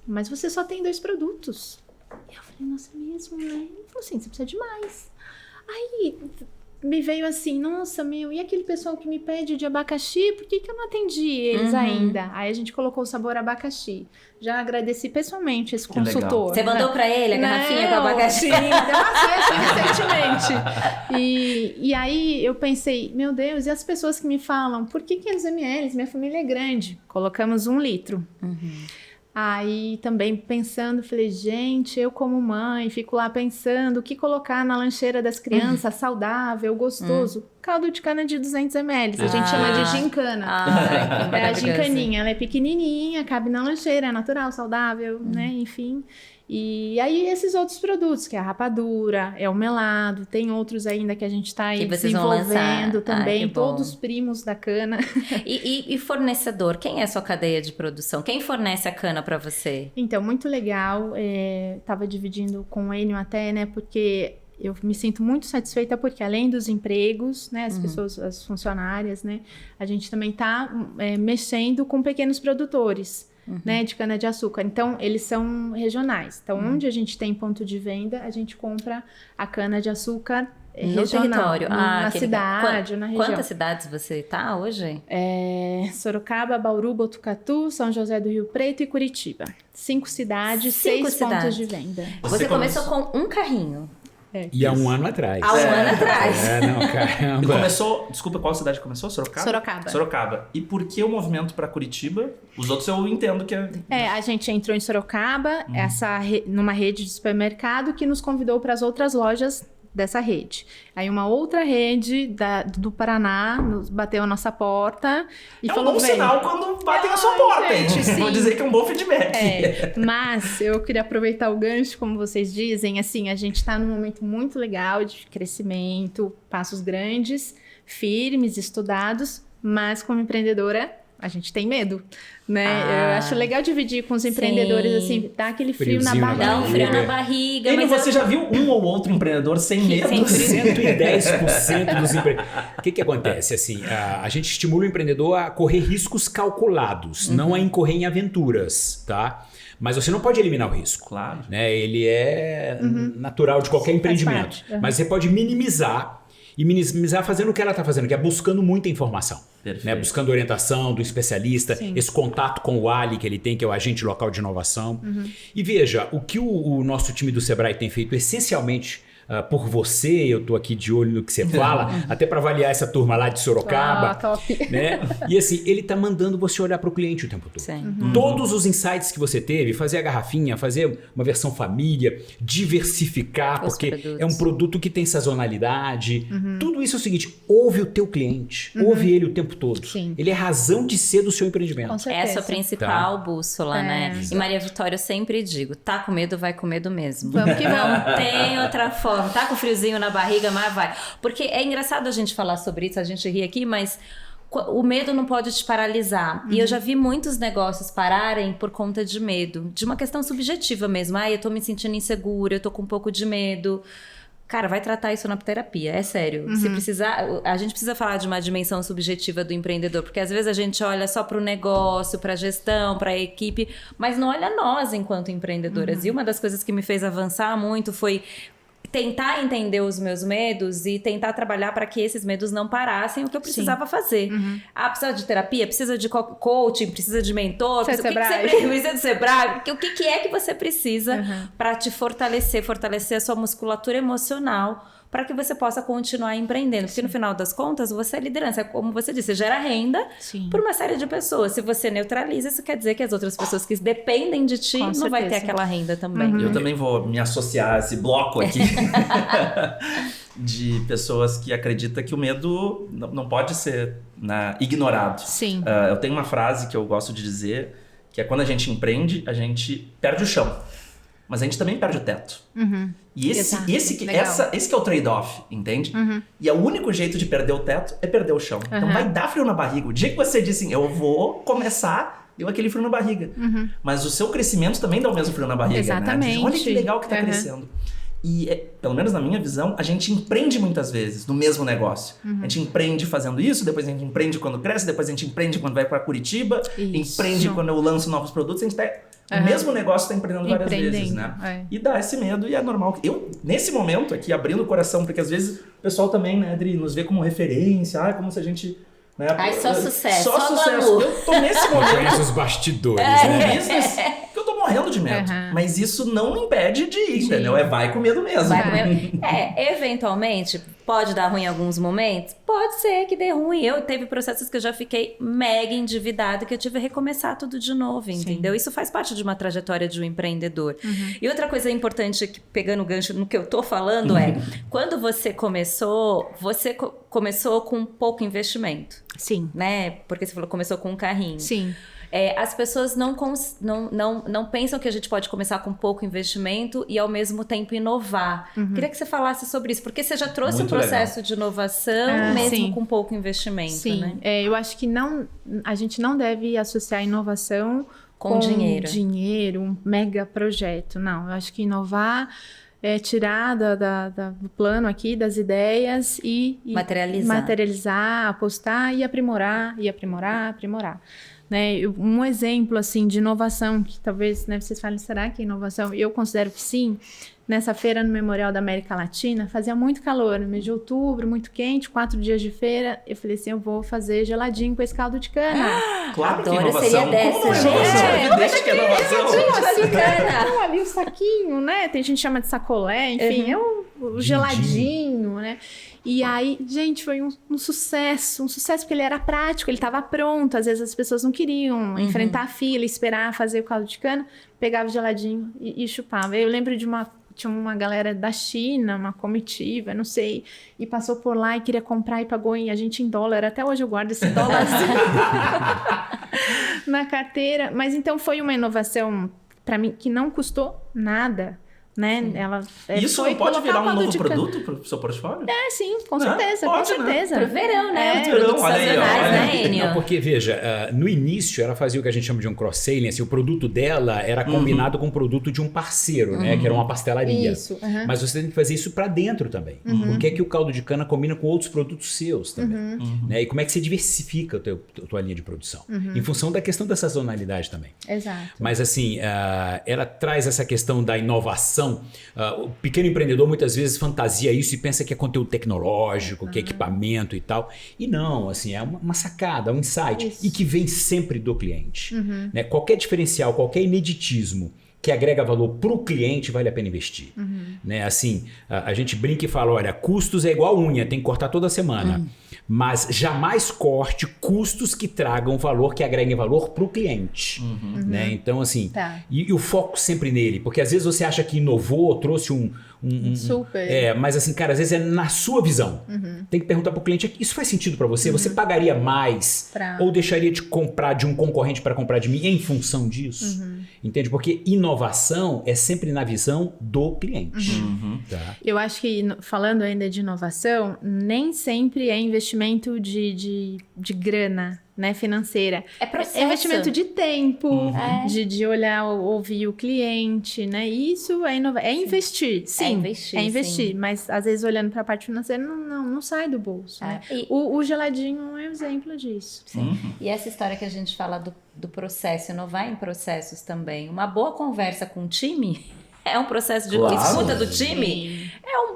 mas você só tem 2 produtos. E eu falei, nossa, é mesmo, né? Ele falou assim, você precisa de mais. Aí me veio assim, nossa, e aquele pessoal que me pede de abacaxi, por que eu não atendi eles ainda? Aí a gente colocou o sabor abacaxi. Já agradeci pessoalmente esse consultor. Você mandou pra ele a garrafinha com abacaxi? Sim, deu uma festa recentemente. E aí eu pensei, meu Deus, e as pessoas que me falam, por que 500 ml? Minha família é grande. Colocamos 1 litro. Aí também pensando, falei, gente, eu como mãe, fico lá pensando o que colocar na lancheira das crianças, saudável, gostoso. Caldo de cana de 200 ml, a gente chama de gincana. É a gincaninha, ela é pequenininha, cabe na lancheira, é natural, saudável, né, enfim. E aí esses outros produtos, que é a rapadura, é o melado, tem outros ainda que a gente está aí desenvolvendo também, todos primos da cana. E fornecedor, quem é a sua cadeia de produção? Quem fornece a cana para você? Então, muito legal, tava dividindo com o Enio até, né, porque eu me sinto muito satisfeita porque além dos empregos, né, as pessoas, as funcionárias, né, a gente também tá mexendo com pequenos produtores. Né, de cana-de-açúcar. Então, eles são regionais. Então, onde a gente tem ponto de venda, a gente compra a cana-de-açúcar regional. Território. Na cidade, ou na região. Quantas cidades você tá hoje? Sorocaba, Bauru, Botucatu, São José do Rio Preto e Curitiba. 5 cidades, 6 pontos de venda. Você começou com um carrinho. E há um ano atrás. Há um ano atrás. Não, caramba. E começou... Desculpa, qual cidade começou? Sorocaba? Sorocaba. E por que o movimento para Curitiba? Os outros eu entendo que é... A gente entrou em Sorocaba, numa rede de supermercado que nos convidou para as outras lojas dessa rede. Aí uma outra rede do Paraná nos bateu a nossa porta e falou, um bom sinal quando batem na sua porta, gente, hein? Vou dizer que é um bom feedback. Mas eu queria aproveitar o gancho, como vocês dizem, assim, a gente está num momento muito legal de crescimento, passos grandes, firmes, estudados, mas como empreendedora, a gente tem medo, né? Eu acho legal dividir com os empreendedores, assim, dá aquele frio na barriga. Dá um frio na barriga. E você já viu um ou outro empreendedor sem medo? 110% dos empreendedores. O que acontece? Assim, a gente estimula o empreendedor a correr riscos calculados, não a incorrer em aventuras, tá? Mas você não pode eliminar o risco. Claro. Né? Ele é natural de qualquer empreendimento. Mas você pode minimizar. E minimizar fazendo o que ela está fazendo, que é buscando muita informação. Né? Buscando orientação do especialista, esse contato com o Ali que ele tem, que é o agente local de inovação. E veja, o que o nosso time do Sebrae tem feito essencialmente por você, eu tô aqui de olho no que você fala, até para avaliar essa turma lá de Sorocaba. Top. Né? E assim, ele tá mandando você olhar para o cliente o tempo todo. Todos os insights que você teve, fazer a garrafinha, fazer uma versão família, diversificar, porque é um produto que tem sazonalidade. Tudo isso é o seguinte, ouve o teu cliente, ouve ele o tempo todo. Ele é razão de ser do seu empreendimento. Com certeza. Essa é a principal bússola, né? E Maria Vitória, eu sempre digo, tá com medo, vai com medo mesmo. Vamos que vamos. Não tem outra forma. Tá com friozinho na barriga, mas vai. Porque é engraçado a gente falar sobre isso, a gente ri aqui, mas o medo não pode te paralisar. E eu já vi muitos negócios pararem por conta de medo. De uma questão subjetiva mesmo. Eu tô me sentindo insegura, eu tô com um pouco de medo. Cara, vai tratar isso na terapia, é sério. Se precisar, a gente precisa falar de uma dimensão subjetiva do empreendedor, porque às vezes a gente olha só para o negócio, para a gestão, para a equipe, mas não olha nós enquanto empreendedoras. E uma das coisas que me fez avançar muito foi tentar entender os meus medos e tentar trabalhar para que esses medos não parassem o que eu precisava fazer. Precisa de terapia, precisa de coaching, precisa de mentor, precisa de Sebrae. O que é que você precisa para te fortalecer a sua musculatura emocional, para que você possa continuar empreendendo. Porque no final das contas, você é liderança. Como você disse, você gera renda para uma série de pessoas. Se você neutraliza, isso quer dizer que as outras pessoas que dependem de ti não vai ter aquela renda também. Eu também vou me associar a esse bloco aqui de pessoas que acreditam que o medo não pode ser ignorado. Sim. Eu tenho uma frase que eu gosto de dizer, que é quando a gente empreende, a gente perde o chão. Mas a gente também perde o teto. E esse que é o trade-off, entende? E o único jeito de perder o teto é perder o chão. Então vai dar frio na barriga. O dia que você diz assim, eu vou começar, deu aquele frio na barriga. Mas o seu crescimento também dá o mesmo frio na barriga. Exatamente. Né? Olha que legal que tá crescendo. E, pelo menos na minha visão, a gente empreende muitas vezes no mesmo negócio. A gente empreende fazendo isso, depois a gente empreende quando cresce, depois a gente empreende quando vai para Curitiba, empreende quando eu lanço novos produtos, a gente tá... O mesmo negócio está empreendendo várias vezes, né? E dá esse medo, e é normal. Eu, nesse momento aqui, abrindo o coração, porque às vezes o pessoal também, né, Adri, nos vê como referência, como se a gente... Né, só sucesso, só sucesso. Eu tô nesse momento... Conhece os bastidores, né? Business, que eu tô morrendo de medo. Mas isso não impede de ir, entendeu? Vai com medo mesmo. Eventualmente, pode dar ruim em alguns momentos? Pode ser que dê ruim. Teve processos que eu já fiquei mega endividada, que eu tive que recomeçar tudo de novo, entendeu? Isso faz parte de uma trajetória de um empreendedor. E outra coisa importante, pegando o gancho no que eu tô falando, quando você começou com pouco investimento. Sim. Né? Porque você falou, começou com um carrinho. Sim. As pessoas não pensam que a gente pode começar com pouco investimento e ao mesmo tempo inovar. Queria que você falasse sobre isso, porque você já trouxe um processo de inovação mesmo com pouco investimento, né? Eu acho que a gente não deve associar inovação com dinheiro, um mega projeto. Não, eu acho que inovar é tirar do plano aqui, das ideias e materializar, apostar e aprimorar. Né? Um exemplo assim de inovação que talvez, né, vocês falem, será que é inovação? Eu considero que sim. Nessa feira no Memorial da América Latina, fazia muito calor, no mês de outubro, muito quente, 4 dias de feira. Eu falei assim, eu vou fazer geladinho com esse caldo de cana. Claro que Adoro, inovação. seria dessa, gente. Deixa que é inovação. Ali o saquinho, né? Tem gente que chama de sacolé, enfim, é o geladinho, né? E aí, gente, foi um sucesso porque ele era prático, ele estava pronto. Às vezes as pessoas não queriam enfrentar a fila, esperar fazer o caldo de cana, pegava o geladinho e chupava. Eu lembro tinha uma galera da China, uma comitiva, não sei, e passou por lá e queria comprar e pagou a gente em dólar. Até hoje eu guardo esse dólar na carteira. Mas então foi uma inovação para mim que não custou nada. Né? Isso não pode virar um novo produto para o seu portfólio? Sim, com certeza, com certeza. Pro verão, né? Os verão, produtos sazonais, né, Enio? Não, porque, veja, no início ela fazia o que a gente chama de um cross-selling, assim, o produto dela era combinado com o produto de um parceiro, né? Que era uma pastelaria. Isso. Mas você tem que fazer isso para dentro também. O que é que o caldo de cana combina com outros produtos seus também? Né? E como é que você diversifica a tua linha de produção? Em função da questão da sazonalidade também. Exato. Mas assim, ela traz essa questão da inovação. O pequeno empreendedor muitas vezes fantasia isso e pensa que é conteúdo tecnológico, que é equipamento e tal. E não, assim, é uma sacada, um insight. Isso. E que vem sempre do cliente. Né? Qualquer diferencial, qualquer ineditismo que agrega valor para o cliente, vale a pena investir. Né? Assim, a gente brinca e fala, olha, custos é igual unha, tem que cortar toda semana. Mas jamais corte custos que tragam valor, que agreguem valor para o cliente. Né? Então, assim, e o foco sempre nele, porque às vezes você acha que inovou, trouxe super. Mas assim, cara, às vezes é na sua visão. Tem que perguntar para o cliente, isso faz sentido para você? Você pagaria mais ou deixaria de comprar de um concorrente para comprar de mim em função disso? Entende? Porque inovação é sempre na visão do cliente. Tá? Eu acho que, falando ainda de inovação, nem sempre é investimento de grana, né, financeira. É processo. É investimento de tempo, de olhar, ouvir o cliente, né? Isso é inovar. É investir, sim. É investir, sim. Mas às vezes olhando para a parte financeira não sai do bolso. Né? O geladinho é um exemplo disso. Sim. E essa história que a gente fala do processo, inovar em processos também. Uma boa conversa com o time é um processo de escuta do time.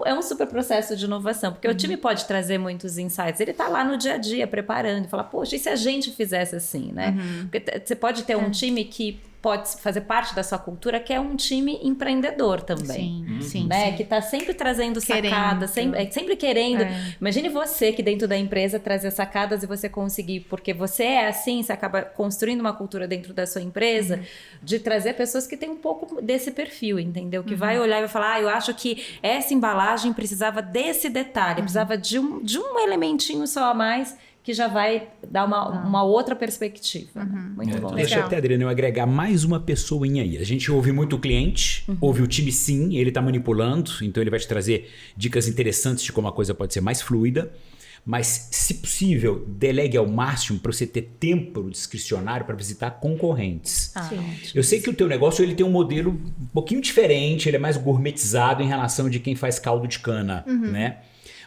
É um super processo de inovação, porque o time pode trazer muitos insights. Ele tá lá no dia a dia preparando e falar, poxa, e se a gente fizesse assim, né? Porque você pode ter um time que pode fazer parte da sua cultura, que é um time empreendedor também. Sim, né? Que tá sempre trazendo sacadas, sempre querendo. Imagine você que dentro da empresa trazer sacadas e você conseguir, porque você é assim, você acaba construindo uma cultura dentro da sua empresa, de trazer pessoas que têm um pouco desse perfil, entendeu? Que vai olhar e vai falar, eu acho que essa embalagem precisava desse detalhe, precisava de um elementinho só a mais, que já vai dar uma outra perspectiva. Muito bom. Deixa até, Adriana, eu agregar mais uma pessoinha aí. A gente ouve muito o cliente, ouve o time sim, ele está manipulando, então ele vai te trazer dicas interessantes de como a coisa pode ser mais fluida. Mas, se possível, delegue ao máximo para você ter tempo discricionário para visitar concorrentes. Eu sei que o teu negócio ele tem um modelo um pouquinho diferente, ele é mais gourmetizado em relação de quem faz caldo de cana, né?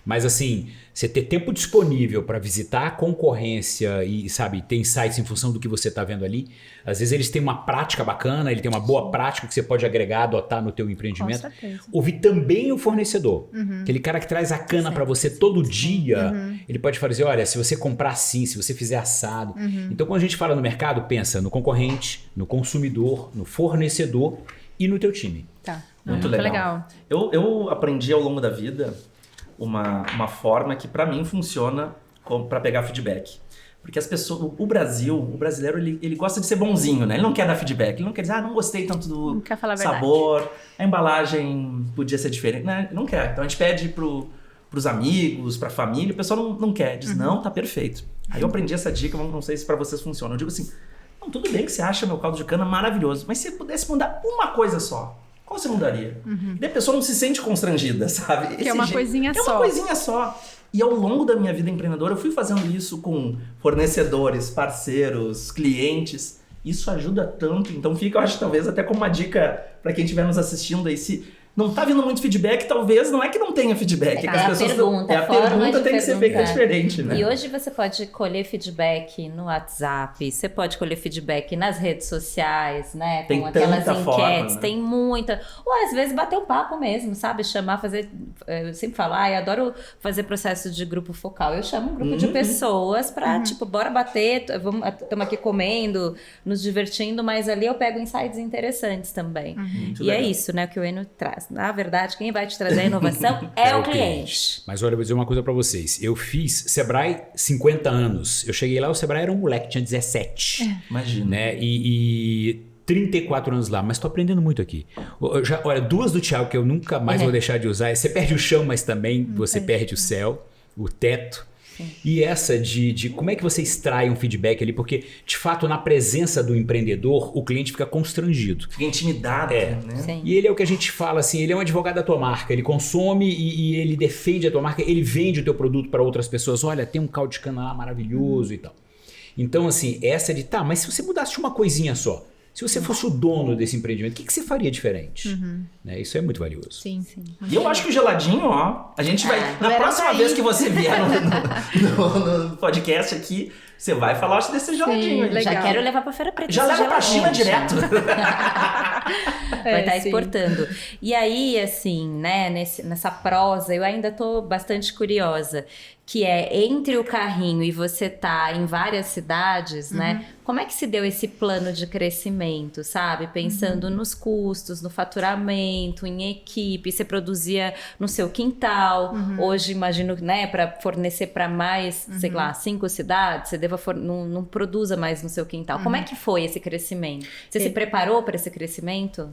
Mas assim, você ter tempo disponível para visitar a concorrência e, sabe, ter insights em função do que você está vendo ali. Às vezes eles têm uma prática bacana, ele tem uma boa prática que você pode agregar, adotar no teu empreendimento. Com certeza. Ouvir também o fornecedor. Aquele cara que traz a cana para você todo dia. Ele pode dizer, olha, se você comprar assim, se você fizer assado. Então quando a gente fala no mercado, pensa no concorrente, no consumidor, no fornecedor e no teu time. Muito legal. Eu aprendi ao longo da vida uma forma que pra mim funciona para pegar feedback. Porque as pessoas, o brasileiro, ele gosta de ser bonzinho, né? Ele não quer dar feedback, ele não quer dizer, não gostei tanto do sabor, a embalagem podia ser diferente. Não quer. Então a gente pede pros amigos, pra família, o pessoal não quer. Diz, não, tá perfeito. Aí eu aprendi essa dica, não sei se pra vocês funciona. Eu digo assim, não, tudo bem que você acha meu caldo de cana maravilhoso, mas se você pudesse mudar uma coisa só, qual você mudaria? E daí a pessoa não se sente constrangida, sabe? Que é uma coisinha só. É uma coisinha só. E ao longo da minha vida empreendedora, eu fui fazendo isso com fornecedores, parceiros, clientes. Isso ajuda tanto. Então fica, eu acho, talvez até como uma dica para quem estiver nos assistindo aí. Se não tá vindo muito feedback, talvez não é que não tenha feedback. A pergunta tem que ser feita diferente, né? E hoje você pode colher feedback no WhatsApp, você pode colher feedback nas redes sociais, né? Tem com aquelas enquetes, forma, né? tem muita. Ou às vezes bater um papo mesmo, sabe? Chamar, fazer. Eu sempre falo, eu adoro fazer processo de grupo focal. Eu chamo um grupo de pessoas pra, tipo, bora bater, estamos aqui comendo, nos divertindo, mas ali eu pego insights interessantes também. E legal. É isso, né? Que o Enio traz. Na verdade, quem vai te trazer a inovação é o cliente. Mas olha, eu vou dizer uma coisa pra vocês. Eu fiz Sebrae 50 anos. Eu cheguei lá, o Sebrae era um moleque, tinha 17. Imagina. Né? E 34 anos lá, mas tô aprendendo muito aqui. Olha, duas do Thiago que eu nunca mais vou deixar de usar. Você perde o chão, mas também você perde o céu, o teto. Sim. E essa de como é que você extrai um feedback ali, porque de fato na presença do empreendedor o cliente fica constrangido. Fica intimidado, né? Sim. E ele é o que a gente fala assim, ele é um advogado da tua marca, ele consome e ele defende a tua marca, ele vende o teu produto para outras pessoas, olha, tem um caldo de cana lá maravilhoso e tal. Então assim, essa de, mas se você mudasse uma coisinha só, se você fosse o dono desse empreendimento, o que você faria diferente? Né? Isso é muito valioso. Sim. E eu acho que o geladinho, a gente vai... Na próxima vez que você vier no podcast aqui, você vai falar desse geladinho. Sim, já quero levar pra Feira Preta. Já leva pra China direto. Vai estar exportando. E aí, assim, né, nessa prosa, eu ainda tô bastante curiosa. Que é entre o carrinho e você tá em várias cidades, né? Como é que se deu esse plano de crescimento, sabe? Pensando nos custos, no faturamento, em equipe. Você produzia no seu quintal. Hoje, imagino, né? Para fornecer para mais, sei lá, 5 cidades, você não produza mais no seu quintal. Como é que foi esse crescimento? Você se preparou para esse crescimento?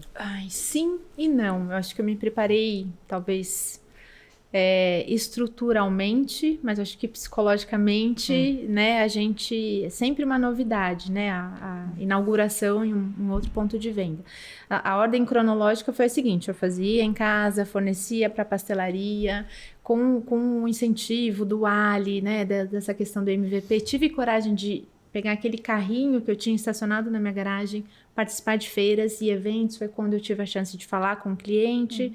Sim e não. Eu acho que eu me preparei, talvez... estruturalmente, mas acho que psicologicamente, né, a gente é sempre uma novidade, né, a inauguração em um outro ponto de venda. A ordem cronológica foi a seguinte: eu fazia em casa, fornecia para pastelaria, com o incentivo do Ali, né, dessa questão do MVP, tive coragem de pegar aquele carrinho que eu tinha estacionado na minha garagem, participar de feiras e eventos, foi quando eu tive a chance de falar com o cliente.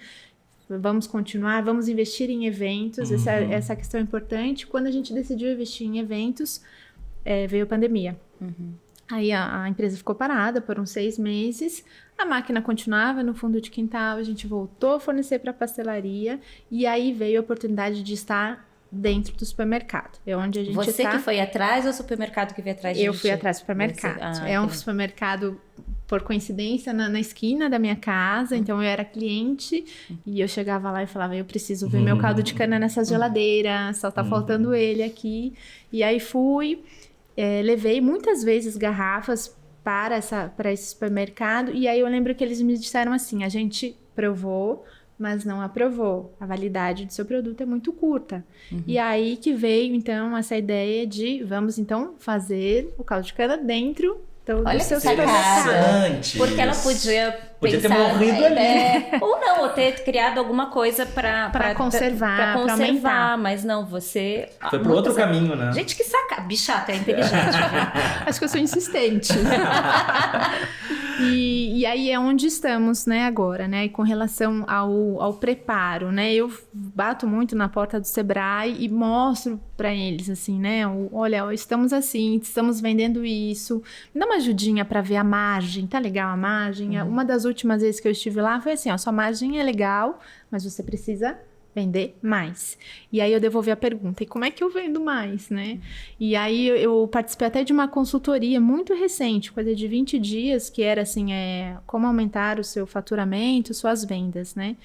Vamos continuar, vamos investir em eventos, essa questão é importante. Quando a gente decidiu investir em eventos, veio a pandemia. Aí a empresa ficou parada por uns 6 meses, A máquina continuava no fundo de quintal, a gente voltou a fornecer para a pastelaria e aí veio a oportunidade de estar dentro do supermercado. É onde a gente Você está. que foi atrás ou o supermercado que veio atrás de Eu ti? fui atrás do supermercado. É um supermercado, por coincidência, na esquina da minha casa. Então, eu era cliente e eu chegava lá e falava, eu preciso ver meu caldo de cana nessa geladeira, só tá faltando ele aqui. E aí fui, levei muitas vezes garrafas para esse supermercado. E aí eu lembro que eles me disseram assim, a gente provou, mas não aprovou. A validade do seu produto é muito curta. E aí que veio, então, essa ideia de vamos, então, fazer o caldo de cana dentro do seu supermercado. Interessante. Porque ela podia ter pensar, morrido ali. ou não, ou ter criado alguma coisa para conservar, pra pra aumentar. mas não, você... Foi pro outro caminho, né? Gente, que saca! Bichata, é inteligente, viu? Acho que eu sou insistente. E aí é onde estamos, né, agora, né? E com relação ao preparo, né? Eu bato muito na porta do Sebrae e mostro para eles, assim, né? Olha, estamos assim, estamos vendendo isso. Me dá uma ajudinha para ver a margem, tá legal a margem? Uma das últimas vezes que eu estive lá foi assim, ó, sua margem é legal, mas você precisa vender mais. E aí eu devolvi a pergunta, e como é que eu vendo mais, né? E aí eu participei até de uma consultoria muito recente, coisa de 20 dias, que era assim, como aumentar o seu faturamento, suas vendas, né?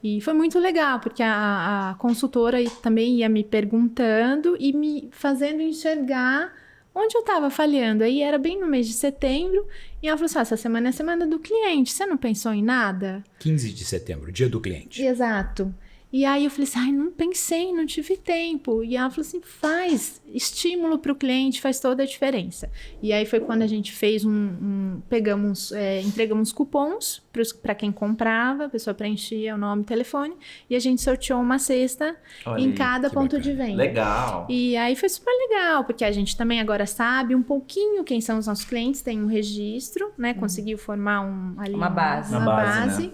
E foi muito legal, porque a consultora também ia me perguntando e me fazendo enxergar onde eu estava falhando. Aí era bem no mês de setembro, e ela falou assim, essa semana é a semana do cliente, você não pensou em nada? 15 de setembro, dia do cliente. Exato. E aí eu falei assim, não pensei, não tive tempo. E ela falou assim, faz estímulo para o cliente, faz toda a diferença. E aí foi quando a gente fez entregamos cupons para quem comprava, a pessoa preenchia o nome e telefone, e a gente sorteou uma cesta em cada ponto de venda. Legal. E aí foi super legal, porque a gente também agora sabe um pouquinho quem são os nossos clientes, tem um registro, né? Conseguiu formar uma base. Né?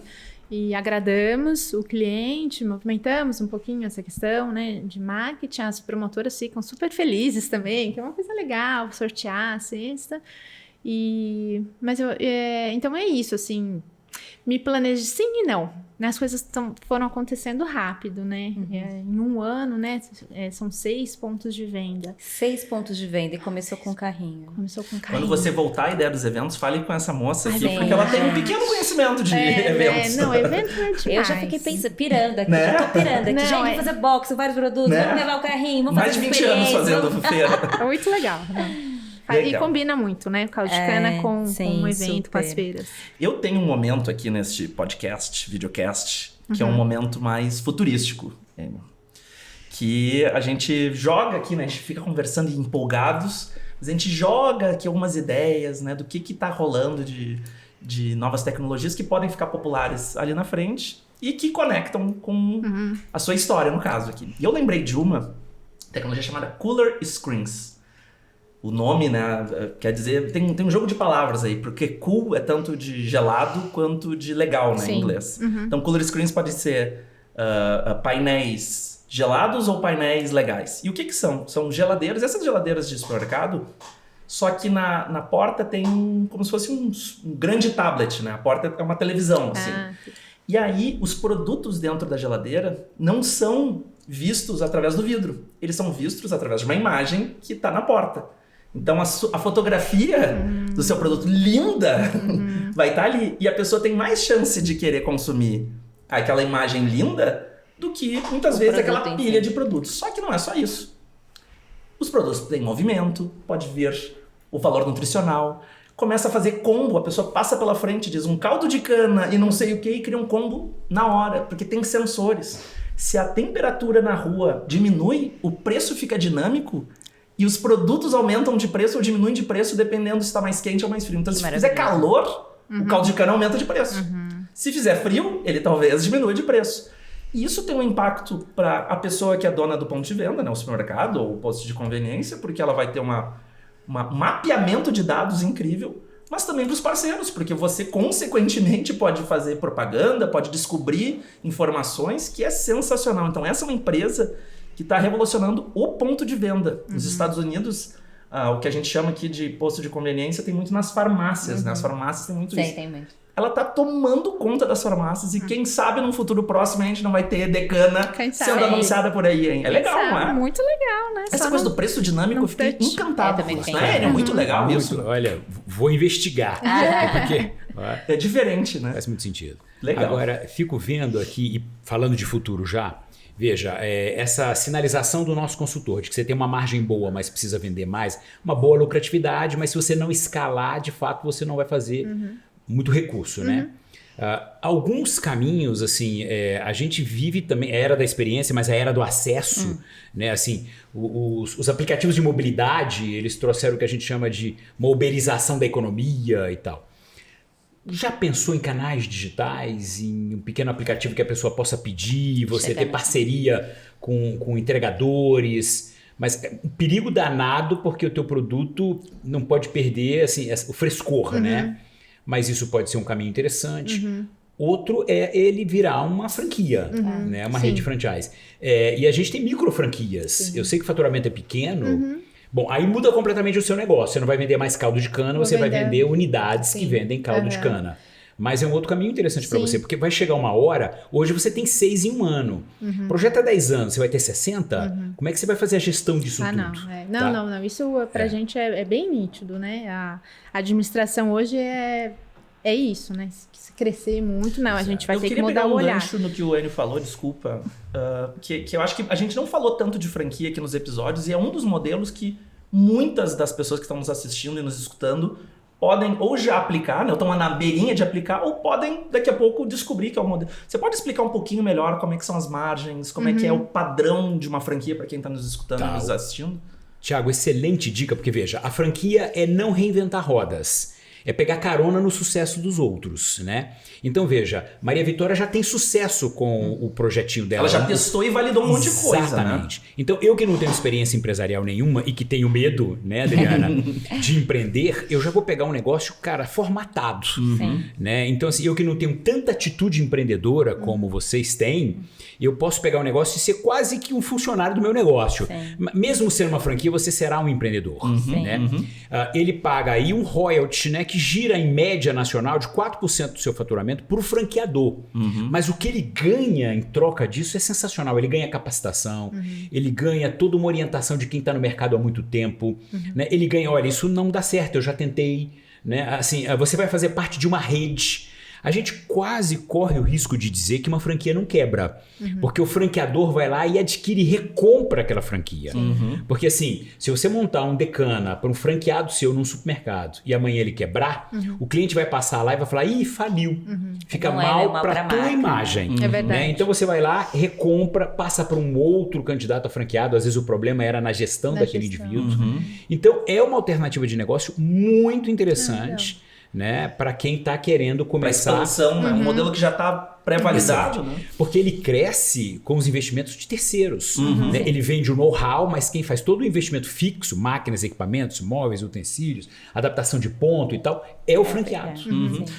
E agradamos o cliente, movimentamos um pouquinho essa questão, né, de marketing. As promotoras ficam super felizes também, que é uma coisa legal, sortear a cesta. Mas então é isso, assim, me planejo sim e não. As coisas foram acontecendo rápido, né? Em um ano, né? São 6 pontos de venda. 6 pontos de venda e começou com carrinho. Quando você voltar à ideia dos eventos, fale com essa moça aqui, porque ela tem um pequeno conhecimento de eventos. Evento é demais. Eu já fiquei pensando, pirando aqui, já tô pirando aqui. Gente, vamos fazer box, vários produtos, vamos levar o carrinho, vamos fazer mais de 20 anos fazendo feira. É muito legal, né? E combina muito, né? O caldo de cana com um evento, super. Com as feiras. Eu tenho um momento aqui neste podcast, videocast, que é um momento mais futurístico. Que a gente joga aqui, né? A gente fica conversando empolgados, mas a gente joga aqui algumas ideias, né? Do que tá rolando de novas tecnologias que podem ficar populares ali na frente e que conectam com a sua história, no caso aqui. E eu lembrei de uma tecnologia chamada Cooler Screens. O nome, né, quer dizer, tem um jogo de palavras aí, porque cool é tanto de gelado quanto de legal, né, em inglês. Então, cooler screens pode ser painéis gelados ou painéis legais. E o que são? São geladeiras, essas geladeiras de supermercado, só que na porta tem como se fosse um grande tablet, né? A porta é uma televisão, assim. E aí, os produtos dentro da geladeira não são vistos através do vidro. Eles são vistos através de uma imagem que está na porta. Então, a fotografia do seu produto linda vai estar ali. E a pessoa tem mais chance de querer consumir aquela imagem linda do que, muitas vezes, aquela pilha de produtos. Só que não é só isso. Os produtos têm movimento, pode vir o valor nutricional. Começa a fazer combo, a pessoa passa pela frente, diz um caldo de cana e não sei o que, e cria um combo na hora, porque tem sensores. Se a temperatura na rua diminui, o preço fica dinâmico e os produtos aumentam de preço ou diminuem de preço dependendo se está mais quente ou mais frio. Então, se fizer calor, o caldo de cana aumenta de preço. Se fizer frio, ele talvez diminua de preço. E isso tem um impacto para a pessoa que é dona do ponto de venda, né, o supermercado ou o posto de conveniência, porque ela vai ter um mapeamento de dados incrível, mas também para os parceiros, porque você, consequentemente, pode fazer propaganda, pode descobrir informações, que é sensacional. Então, essa é uma empresa que está revolucionando o ponto de venda. Nos Estados Unidos, o que a gente chama aqui de posto de conveniência tem muito nas farmácias, né? As farmácias têm muito isso. Tem muito. ela tá tomando conta das farmácias e quem sabe num futuro próximo a gente não vai ter Decana sendo anunciada por aí, hein? É legal, não é? Muito legal, né? Essa coisa do preço dinâmico, eu fiquei encantado com isso, né? É muito legal isso. Olha, vou investigar. Porque é diferente, né? faz muito sentido. Legal. Agora, fico vendo aqui, e falando de futuro já, veja, essa sinalização do nosso consultor, de que você tem uma margem boa, mas precisa vender mais, uma boa lucratividade, mas se você não escalar, de fato, você não vai fazer muito recurso, né? Alguns caminhos, assim, a gente vive também, a era da experiência, mas a era do acesso, né? Assim, os aplicativos de mobilidade, eles trouxeram o que a gente chama de moberização da economia e tal. Já pensou em canais digitais, em um pequeno aplicativo que a pessoa possa pedir, você ter parceria com entregadores? Mas é um perigo danado porque o teu produto não pode perder assim, o frescor, né? Mas isso pode ser um caminho interessante. Outro é ele virar uma franquia, né? Uma rede de franchise. E a gente tem micro franquias. Eu sei que o faturamento é pequeno. Bom, aí muda completamente o seu negócio. Você não vai vender mais caldo de cana, você vai vender unidades que vendem caldo de cana. Mas é um outro caminho interessante para você, porque vai chegar uma hora, hoje você tem 6 em um ano. Projeto é 10 anos, você vai ter 60? Como é que você vai fazer a gestão disso tudo? Não. Isso pra gente é bem nítido, né? A administração hoje é isso, né? Se crescer muito, a gente vai ter que mudar o olhar. Eu queria pegar um gancho no que o Enio falou, desculpa, que eu acho que a gente não falou tanto de franquia aqui nos episódios e é um dos modelos que muitas das pessoas que estão nos assistindo e nos escutando podem ou já aplicar, né? Ou estão na beirinha de aplicar, ou podem daqui a pouco descobrir que é o modelo. Você pode explicar um pouquinho melhor como é que são as margens, como é que é o padrão de uma franquia para quem está nos escutando e nos assistindo? Tiago, excelente dica, porque veja, a franquia é não reinventar rodas. É pegar carona no sucesso dos outros, né? Então veja, Maria Vitória já tem sucesso com o projetinho dela. Ela já testou e validou um monte de coisa, exatamente. Né? Então eu que não tenho experiência empresarial nenhuma e que tenho medo, né, Adriana, de empreender, eu já vou pegar um negócio, cara, formatado, né? Então assim, eu que não tenho tanta atitude empreendedora como vocês têm, eu posso pegar um negócio e ser quase que um funcionário do meu negócio. Mesmo sendo uma franquia, você será um empreendedor, né? Ele paga aí um royalty, né, que gira em média nacional de 4% do seu faturamento para o franqueador. Mas o que ele ganha em troca disso é sensacional. Ele ganha capacitação, ele ganha toda uma orientação de quem está no mercado há muito tempo. Né? Ele ganha, olha, isso não dá certo, eu já tentei. Né? Assim, você vai fazer parte de uma rede. A gente quase corre o risco de dizer que uma franquia não quebra. Porque o franqueador vai lá e adquire e recompra aquela franquia. Porque assim, se você montar um Decana para um franqueado seu num supermercado e amanhã ele quebrar, o cliente vai passar lá e vai falar, ih, faliu. Fica mal para a tua imagem. É verdade. Né? Então você vai lá, recompra, passa para um outro candidato a franqueado. Às vezes o problema era na gestão daquele indivíduo. Então é uma alternativa de negócio muito interessante. Né, para quem está querendo começar. Pra expansão, né? Um modelo que já está pré-validado. Né? Porque ele cresce com os investimentos de terceiros. Né? Ele vende o know-how, mas quem faz todo o investimento fixo, máquinas, equipamentos, móveis, utensílios, adaptação de ponto e tal, é o franqueado.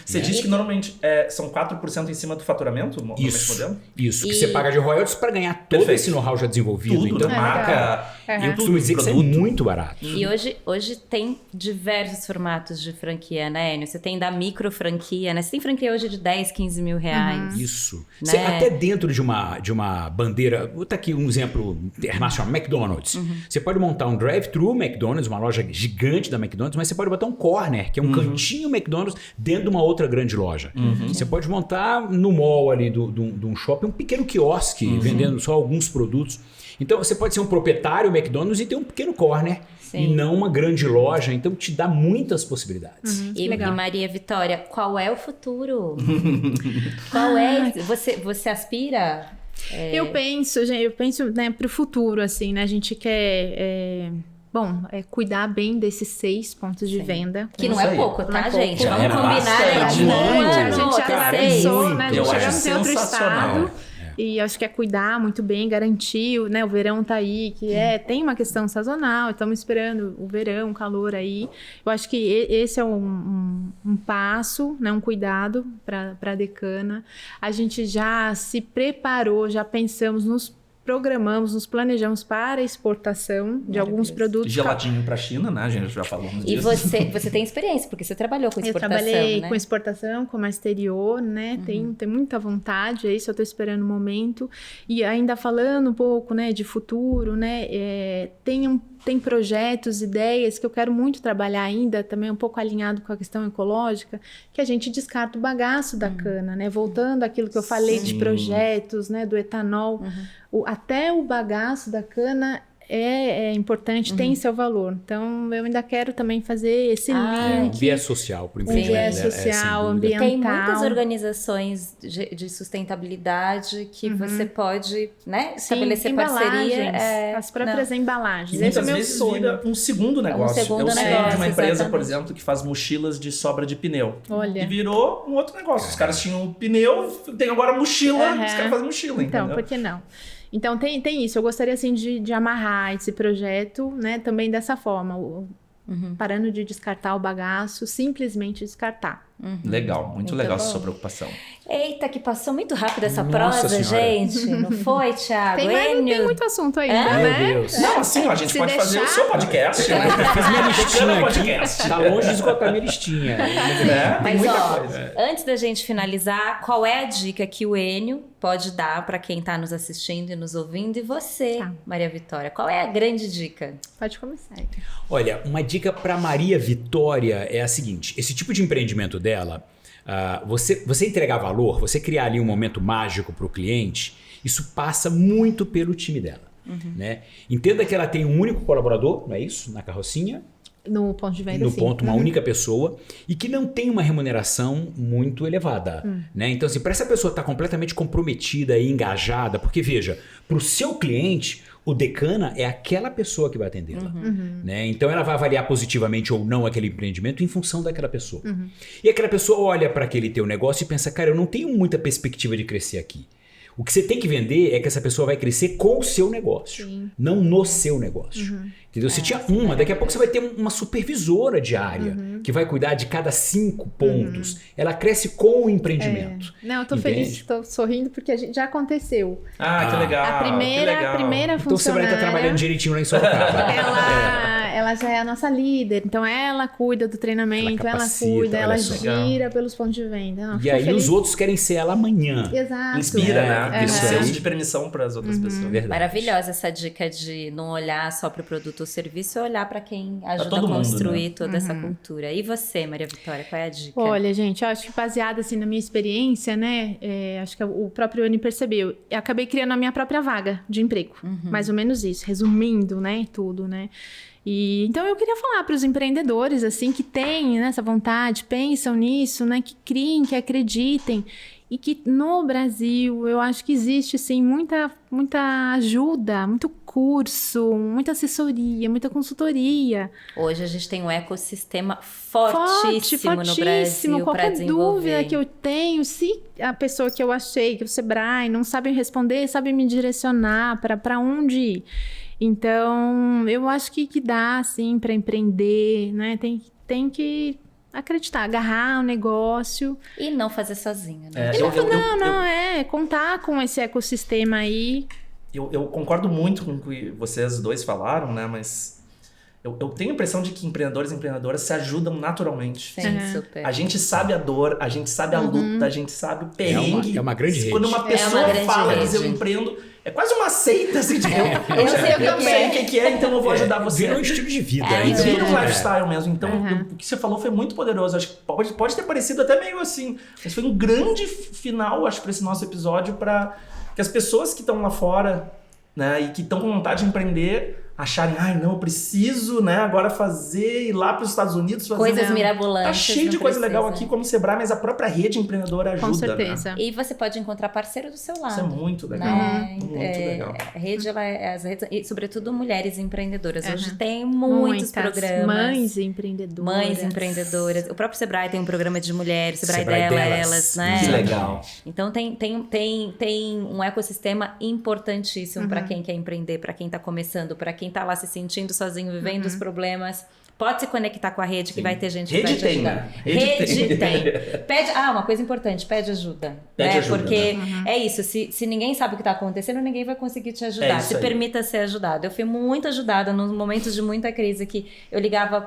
Você disse que normalmente são 4% em cima do faturamento? Isso, modelo? isso. Que você paga de royalties para ganhar todo esse know-how já desenvolvido. Tudo, então, marca. Eu costumo dizer que isso é muito barato. E hoje tem diversos formatos de franquia, né, Enio? Você tem da micro franquia, né? Você tem franquia hoje de 10, 15 mil reais. Isso. Né? Até dentro de uma bandeira, vou botar aqui um exemplo internacional, McDonald's. Você pode montar um drive-thru McDonald's, uma loja gigante da McDonald's, mas você pode botar um corner, que é um cantinho McDonald's dentro de uma outra grande loja. Você pode montar no mall ali de um shopping um pequeno quiosque, vendendo só alguns produtos. Então você pode ser um proprietário McDonald's e ter um pequeno corner. E não uma grande loja, então te dá muitas possibilidades. E Maria Vitória, qual é o futuro? Qual é? Você aspira? Eu penso, né, para o futuro, assim, né? A gente quer cuidar bem desses 6 pontos de venda. Que não é pouco, tá, gente? Vamos combinar. A gente já atravessou, né? A gente chegamos em outro estado. E acho que é cuidar muito bem, garantir, né? O verão tá aí, tem uma questão sazonal, estamos esperando o verão, o calor aí. Eu acho que esse é um passo, né? Um cuidado para a Decana. A gente já se preparou, já pensamos nos nos planejamos para exportação de alguns produtos. Geladinho para a China, né? A gente já falou disso. E você tem experiência, porque você trabalhou com exportação, Eu trabalhei né? com exportação, com exterior, né? Tem muita vontade, é isso, eu tô esperando o momento. E ainda falando um pouco, né, de futuro, né? Tem projetos, ideias que eu quero muito trabalhar ainda, também um pouco alinhado com a questão ecológica, que a gente descarta o bagaço da cana, né? Voltando àquilo que eu falei de projetos, né? Do etanol. Até o bagaço da cana é importante, tem seu valor. Então, eu ainda quero também fazer esse link. Um viés social pro Um empreendimento. viés social, ambiental. Tem muitas organizações de sustentabilidade que você pode, né, estabelecer parceria. As próprias embalagens. E Esse é muitas o meu vezes sonho. vira um segundo negócio. segundo eu sei de negócio, uma empresa, exatamente. por exemplo, que faz mochilas de sobra de pneu. Olha. E virou um outro negócio. Os caras tinham um pneu, tem agora mochila, os caras fazem mochila, Então, entendeu? por que não? Então, tem isso. Eu gostaria, assim, de amarrar esse projeto, né? Também dessa forma. Parando de descartar o bagaço, simplesmente descartar. Legal, muito legal essa sua preocupação. Eita, que passou muito rápido essa Nossa prosa, Senhora. gente. Não foi, Thiago? Tem Enio? muito assunto ainda, Meu né? Deus. Não, assim, ó, a gente Se pode fazer o deixar- seu podcast, né? Fiz minha listinha aqui. podcast. Tá longe de esgotar minha listinha. Né? Tem Mas, muita ó, coisa. antes da gente finalizar, qual é a dica que o Enio pode dar para quem tá nos assistindo e nos ouvindo? E você, Tá. Maria Vitória, qual é a grande dica? Pode começar. Olha, uma dica para Maria Vitória é a seguinte: esse tipo de empreendimento dela, você entregar valor, você criar ali um momento mágico para o cliente, isso passa muito pelo time dela. Né? Entenda que ela tem um único colaborador, não é isso? Na carrocinha. No ponto de venda, No sim. ponto, uma única pessoa, e que não tem uma remuneração muito elevada. Né? Então, assim, para essa pessoa estar completamente comprometida e engajada, porque veja, para o seu cliente, o decana é aquela pessoa que vai atendê-la. Né? Então, ela vai avaliar positivamente ou não aquele empreendimento em função daquela pessoa. E aquela pessoa olha para aquele teu negócio e pensa, cara, eu não tenho muita perspectiva de crescer aqui. O que você tem que vender é que essa pessoa vai crescer com o seu negócio, não no seu negócio. Entendeu? Você tinha uma, daqui a pouco você vai ter uma supervisora diária que vai cuidar de cada 5 pontos. Ela cresce com o empreendimento. Não, eu tô Entende? feliz, tô sorrindo porque já aconteceu. Que legal. A primeira Então você vai funcionária... estar trabalhando direitinho lá em Sorocaba. Ela já é a nossa líder, então ela cuida do treinamento, Ela ela capacita, cuida, ela olha só. gira pelos pontos de venda. Não, E fico aí feliz. os outros querem ser ela amanhã. Exato. Inspira, né? Tem um Isso aí. senso de permissão para as outras pessoas. Verdade. Maravilhosa essa dica de não olhar só para o produto ou serviço, é olhar para quem ajuda todo a mundo, construir né? toda essa cultura. E você, Maria Vitória, qual é a dica? Olha, gente, eu acho que baseado assim na minha experiência, né, acho que o próprio Enio percebeu, eu acabei criando a minha própria vaga de emprego, mais ou menos isso, resumindo, né, tudo, né. E então eu queria falar para os empreendedores assim que têm, né, essa vontade, pensam nisso, né, que criem, que acreditem. E que no Brasil, eu acho que existe, sim, muita ajuda, muito curso, muita assessoria, muita consultoria. Hoje a gente tem um ecossistema fortíssimo no Brasil para Qualquer desenvolver. dúvida que eu tenho, se a pessoa que eu achei, que o Sebrae, não sabe responder, sabe me direcionar para onde ir. Então, eu acho que dá, assim, para empreender, né? Tem que acreditar, agarrar o negócio. E não fazer sozinho, né? Contar com esse ecossistema aí. Eu concordo muito com o que vocês dois falaram, né? Mas eu tenho a impressão de que empreendedores e empreendedoras se ajudam naturalmente. Sim, super. A gente sabe a dor, a gente sabe a luta, a gente sabe o perrengue. É uma grande rede. Quando uma pessoa grande fala, rede. diz eu empreendo, é quase uma seita, assim, tipo, eu sei o que eu sei é. o que é, então eu vou ajudar você. Virou um estilo de vida. Isso É. vira um lifestyle mesmo. Então, o que você falou foi muito poderoso. Acho que pode ter parecido até meio assim. Mas foi um grande final, acho, para esse nosso episódio, para que as pessoas que estão lá fora, né, e que estão com vontade de empreender, acharem, não, eu preciso, né, agora ir lá para os Estados Unidos. Fazer Coisas mirabolantes. Tá cheio de não coisa precisa. legal aqui, como o Sebrae, mas a própria rede empreendedora ajuda. Com certeza. E você pode encontrar parceiro do seu lado. Né? Isso é muito legal. Né? Muito legal. A rede, as redes, e sobretudo mulheres empreendedoras. Hoje tem muitos Muitas programas. Mães empreendedoras. Mães empreendedoras. O próprio Sebrae tem um programa de mulheres, Sebrae Sebrae dela, delas. elas, né? Que legal. Então tem um ecossistema importantíssimo para quem quer empreender, para quem está começando, para quem está lá se sentindo sozinho, vivendo os problemas. Pode se conectar com a rede, que vai ter gente que Rede vai te tem, ajudar. né? Rede tem. Pede, uma coisa importante, pede ajuda. Pede né? ajuda, Porque né? é isso, se ninguém sabe o que tá acontecendo, ninguém vai conseguir te ajudar. isso Se aí. permita ser ajudado. Eu fui muito ajudada nos momentos de muita crise que eu ligava,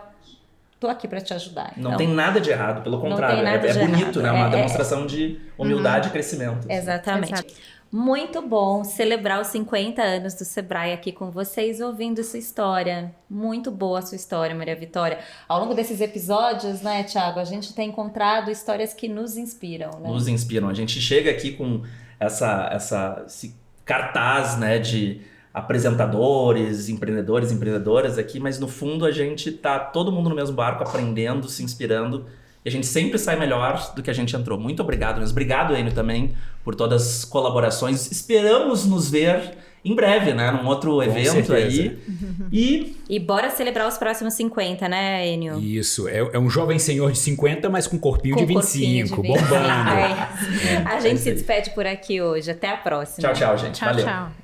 tô aqui pra te ajudar. Não Então, tem nada de errado, pelo tem contrário. nada É de bonito, errado. né? Uma É- demonstração de humildade e crescimento. Exatamente. Exato. Muito bom celebrar os 50 anos do Sebrae aqui com vocês, ouvindo sua história. Muito boa a sua história, Maria Vitória. Ao longo desses episódios, né, Thiago, a gente tem encontrado histórias que nos inspiram, né? Nos inspiram. A gente chega aqui com esse cartaz, né, de apresentadores, empreendedores, empreendedoras aqui, mas no fundo a gente tá todo mundo no mesmo barco, aprendendo, se inspirando, e a gente sempre sai melhor do que a gente entrou. Muito obrigado, mas obrigado, Enio, também por todas as colaborações. Esperamos nos ver em breve, né, num outro evento certeza. aí. E bora celebrar os próximos 50, né, Enio? Isso, é um jovem senhor de 50, mas com corpinho Com de 25, corpinho de 25. bombando. É isso. A gente se despede por aqui hoje. Até a próxima. Tchau, tchau, gente. Tchau, Valeu. tchau.